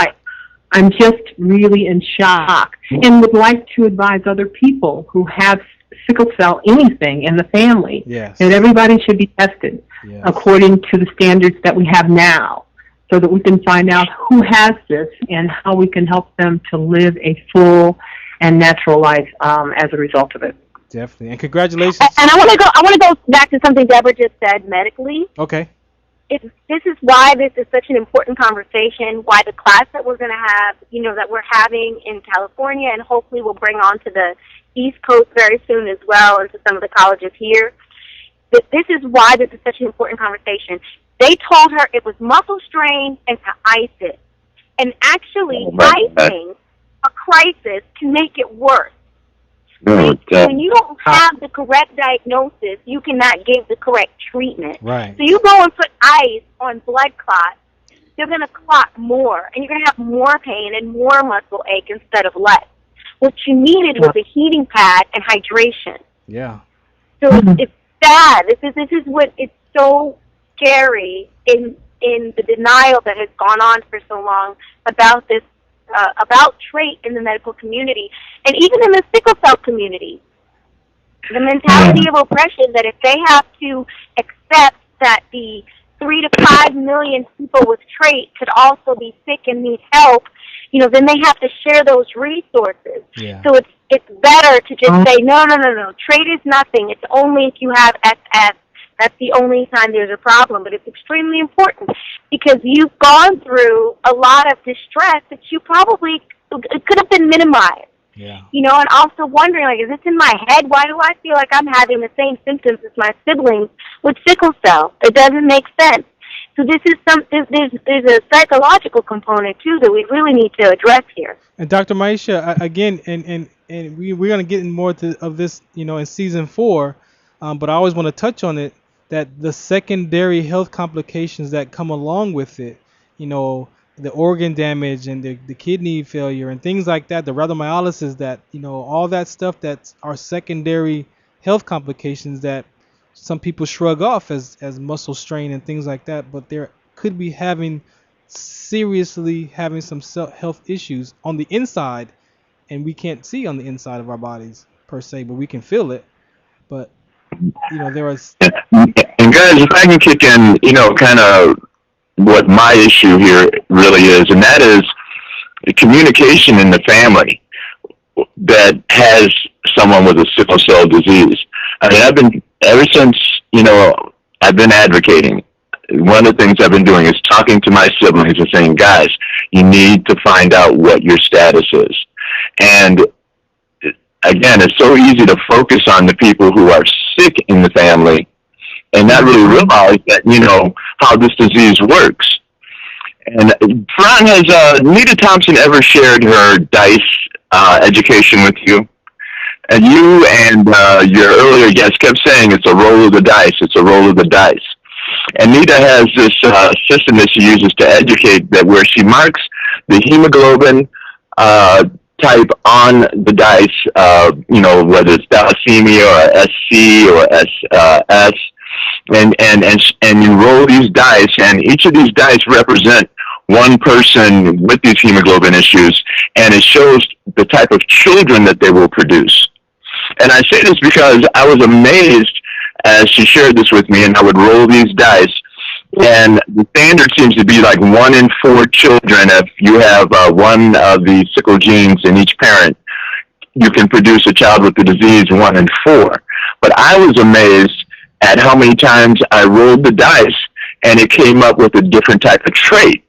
Speaker 12: I'm just really in shock, and would like to advise other people who have sickle cell anything in the family that everybody should be tested according to the standards that we have now, so that we can find out who has this and how we can help them to live a full and natural life as a result of it.
Speaker 2: Definitely, and congratulations.
Speaker 13: And I want to go back to something Deborah just said medically.
Speaker 2: Okay.
Speaker 13: This is why this is such an important conversation, why the class that we're going to have, that we're having in California, and hopefully we'll bring on to the East Coast very soon as well, and to some of the colleges here. This is why this is such an important conversation. They told her it was muscle strain and to ice it. And actually, icing a crisis can make it worse. When you don't have the correct diagnosis, you cannot give the correct treatment.
Speaker 2: Right.
Speaker 13: So you go and put ice on blood clots, you're going to clot more, and you're going to have more pain and more muscle ache instead of less. What you needed was a heating pad and hydration.
Speaker 2: Yeah.
Speaker 13: So it's bad. This is what it's so scary in the denial that has gone on for so long about this, about trait in the medical community, and even in the sickle cell community. The mentality of oppression that if they have to accept that the 3 to 5 million people with trait could also be sick and need help, then they have to share those resources.
Speaker 2: Yeah.
Speaker 13: So it's better to just say, no, trait is nothing. It's only if you have SS. That's the only time there's a problem. But it's extremely important because you've gone through a lot of distress that you probably, it could have been minimized.
Speaker 2: Yeah.
Speaker 13: And also wondering, like, is this in my head? Why do I feel like I'm having the same symptoms as my siblings with sickle cell? It doesn't make sense. So this is there's a psychological component too that we really need to address here.
Speaker 2: And Dr. Maisha, again, and we're going to get in more of this, in season 4, but I always want to touch on it, that the secondary health complications that come along with it, the organ damage and the kidney failure and things like that, the rhabdomyolysis, that, all that stuff that are secondary health complications that some people shrug off as muscle strain and things like that, but there could be seriously having some health issues on the inside, and we can't see on the inside of our bodies per se, but we can feel it. But there is.
Speaker 14: And guys, if I can kick in, kind of what my issue here really is, and that is the communication in the family that has someone with a sickle cell disease. I mean, I've been, ever since, I've been advocating. One of the things I've been doing is talking to my siblings and saying, guys, you need to find out what your status is. And again, it's so easy to focus on the people who are sick in the family and not really realize that, how this disease works. And Farron, has Nita Thompson ever shared her DICE education with you? And you and your earlier guest kept saying it's a roll of the dice, it's a roll of the dice. And Nita has this system that she uses to educate, that where she marks the hemoglobin type on the dice, whether it's thalassemia or SC or SS, and you roll these dice, and each of these dice represent one person with these hemoglobin issues, and it shows the type of children that they will produce. And I say this because I was amazed as she shared this with me, and I would roll these dice, and the standard seems to be like 1 in 4 children. If you have one of the sickle genes in each parent, you can produce a child with the disease 1 in 4. But I was amazed at how many times I rolled the dice, and it came up with a different type of trait.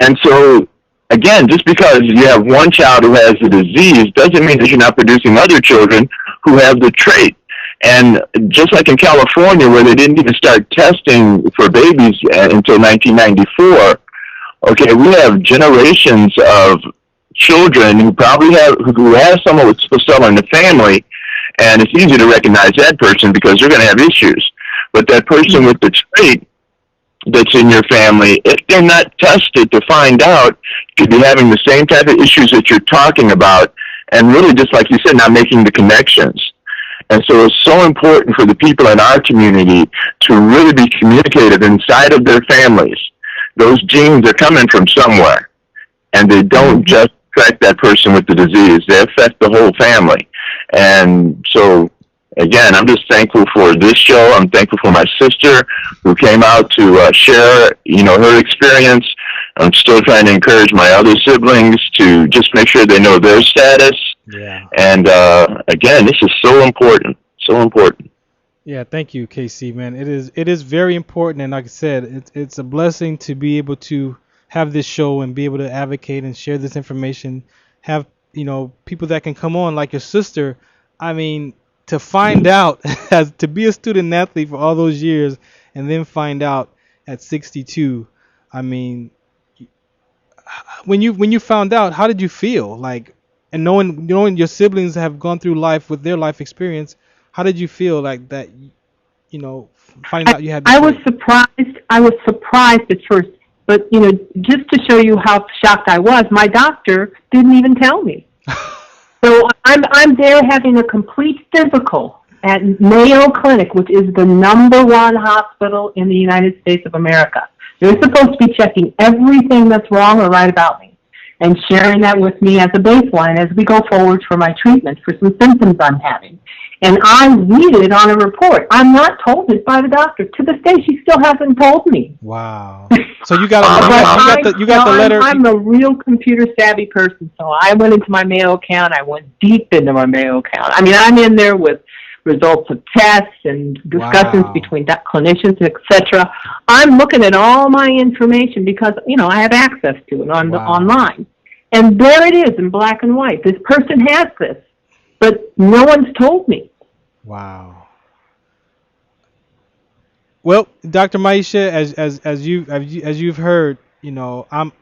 Speaker 14: And so, again, just because you have one child who has the disease doesn't mean that you're not producing other children who have the trait. And just like in California, where they didn't even start testing for babies until 1994, okay, we have generations of children who probably have someone with sickle cell in the family, and it's easy to recognize that person because they're going to have issues. But that person with the trait that's in your family, if they're not tested to find out, could be having the same type of issues that you're talking about, and really, just like you said, not making the connections. And so it's so important for the people in our community to really be communicative inside of their families. Those genes are coming from somewhere, and they don't just affect that person with the disease. They affect the whole family. And so, again, I'm just thankful for this show. I'm thankful for my sister who came out to share, her experience. I'm still trying to encourage my other siblings to just make sure they know their status.
Speaker 2: Yeah.
Speaker 14: And again, this is so important, so important.
Speaker 2: Yeah, thank you, KC, man. It is very important, and like I said, it's a blessing to be able to have this show and be able to advocate and share this information. Have people that can come on like your sister. I mean, to find out, to be a student athlete for all those years, and then find out, at 62. I mean, when you found out, how did you feel? Like, and knowing your siblings have gone through life with their life experience, how did you feel like that? You know, finding out you had.
Speaker 12: I was surprised. I was surprised at first, but just to show you how shocked I was, my doctor didn't even tell me. So I'm there having a complete physical at Mayo Clinic, which is the #1 hospital in the United States of America. They're supposed to be checking everything that's wrong or right about me and sharing that with me as a baseline as we go forward for my treatment for some symptoms I'm having. And I read it on a report. I'm not told it by the doctor. To this day, she still hasn't told me.
Speaker 2: Wow. So you got the letter.
Speaker 12: I'm a real computer savvy person, so I went into my Mayo account. I went deep into my Mayo account. I mean, I'm in there with results of tests and discussions between clinicians, etc. I'm looking at all my information because I have access to it online, and there it is in black and white. This person has this, but no one's told me.
Speaker 2: Wow. Well, Dr. Maisha, as you've heard, I'm.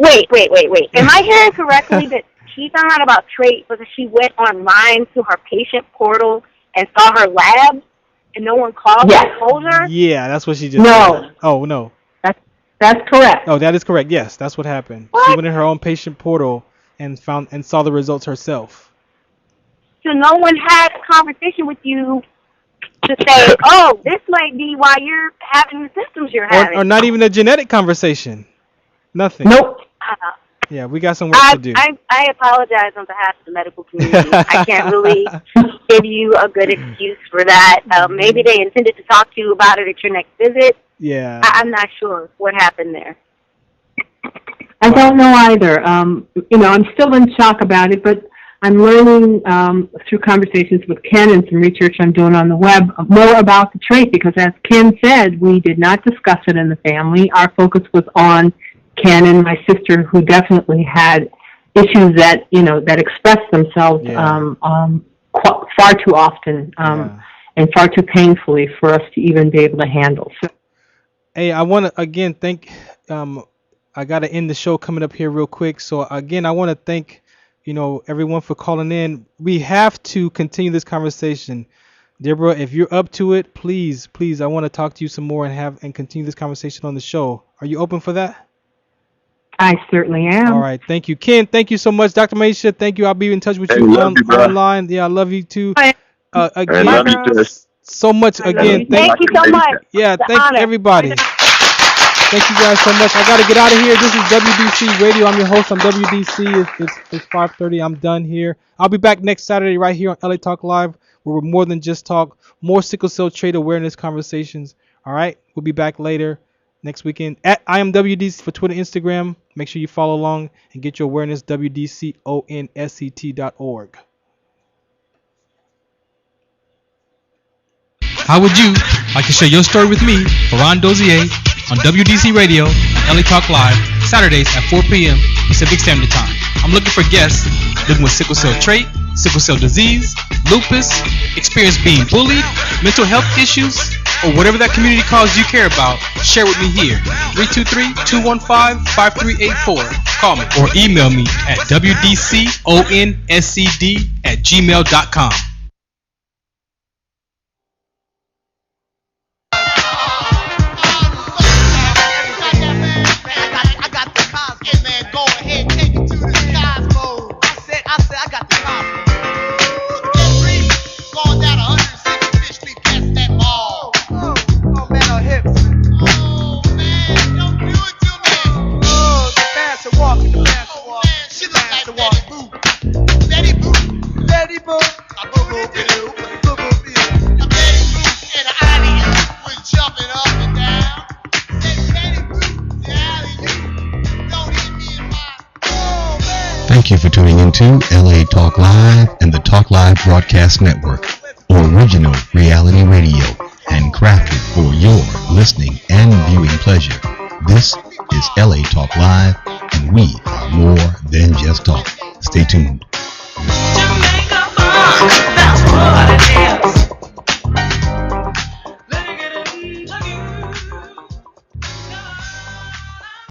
Speaker 13: Wait. Am I hearing correctly that she found out about trait because she went online to her patient portal and saw her labs and no one called her and told her?
Speaker 2: Yeah, that's what she just said. Oh, no.
Speaker 12: That's correct.
Speaker 2: Oh, that is correct. Yes, that's what happened.
Speaker 13: What?
Speaker 2: She went in her own patient portal and saw the results herself.
Speaker 13: So no one had a conversation with you to say, oh, this might be why you're having the symptoms you're having.
Speaker 2: Or not even a genetic conversation. Nothing.
Speaker 12: Nope.
Speaker 2: Yeah, we got some work to do.
Speaker 13: I apologize on behalf of the medical community. I can't really give you a good excuse for that. Maybe they intended to talk to you about it at your next visit.
Speaker 2: Yeah.
Speaker 13: I'm not sure what happened there.
Speaker 12: I don't know either. I'm still in shock about it, but I'm learning through conversations with Ken and some research I'm doing on the web more about the trait because, as Ken said, we did not discuss it in the family. Our focus was on Ken and my sister, who definitely had issues that that expressed themselves far too often and far too painfully for us to even be able to handle. So,
Speaker 2: hey, I want to again thank. I got to end the show coming up here real quick. So again, I want to thank everyone for calling in. We have to continue this conversation. Deborah, if you're up to it, please, I want to talk to you some more and continue this conversation on the show. Are you open for that?
Speaker 12: I certainly am.
Speaker 2: All right. Thank you. Ken, thank you so much. Dr. Maisha, thank you. I'll be in touch with you online. Yeah, I love you too. Again,
Speaker 14: love you
Speaker 2: so much. Again,
Speaker 13: thank you so much.
Speaker 2: Yeah, thank everybody. Thank you guys so much. I got to get out of here. This is WDC Radio. I'm your host. I'm WDC. It's 5:30. I'm done here. I'll be back next Saturday right here on LA Talk Live, where we're more than just talk, more sickle cell trait awareness conversations. All right. We'll be back later next weekend at I am WDC for Twitter, Instagram. Make sure you follow along and get your awareness, WDCONSET.org. How would you like to share your story with me, Farron, Dozier, on WDC Radio, LA Talk Live, Saturdays at 4 p.m. Pacific Standard Time. I'm looking for guests living with sickle cell trait, sickle cell disease, lupus, experience being bullied, mental health issues, or whatever that community cause you care about. Share with me here. 323-215-5384. Call me or email me at WDCONSED@gmail.com. Thank you for tuning into LA Talk Live and the Talk Live Broadcast Network, original reality radio, handcrafted for your listening and viewing pleasure. This is LA Talk Live, and we are more than just talk. Stay tuned.
Speaker 7: Jamaica, that's what it is.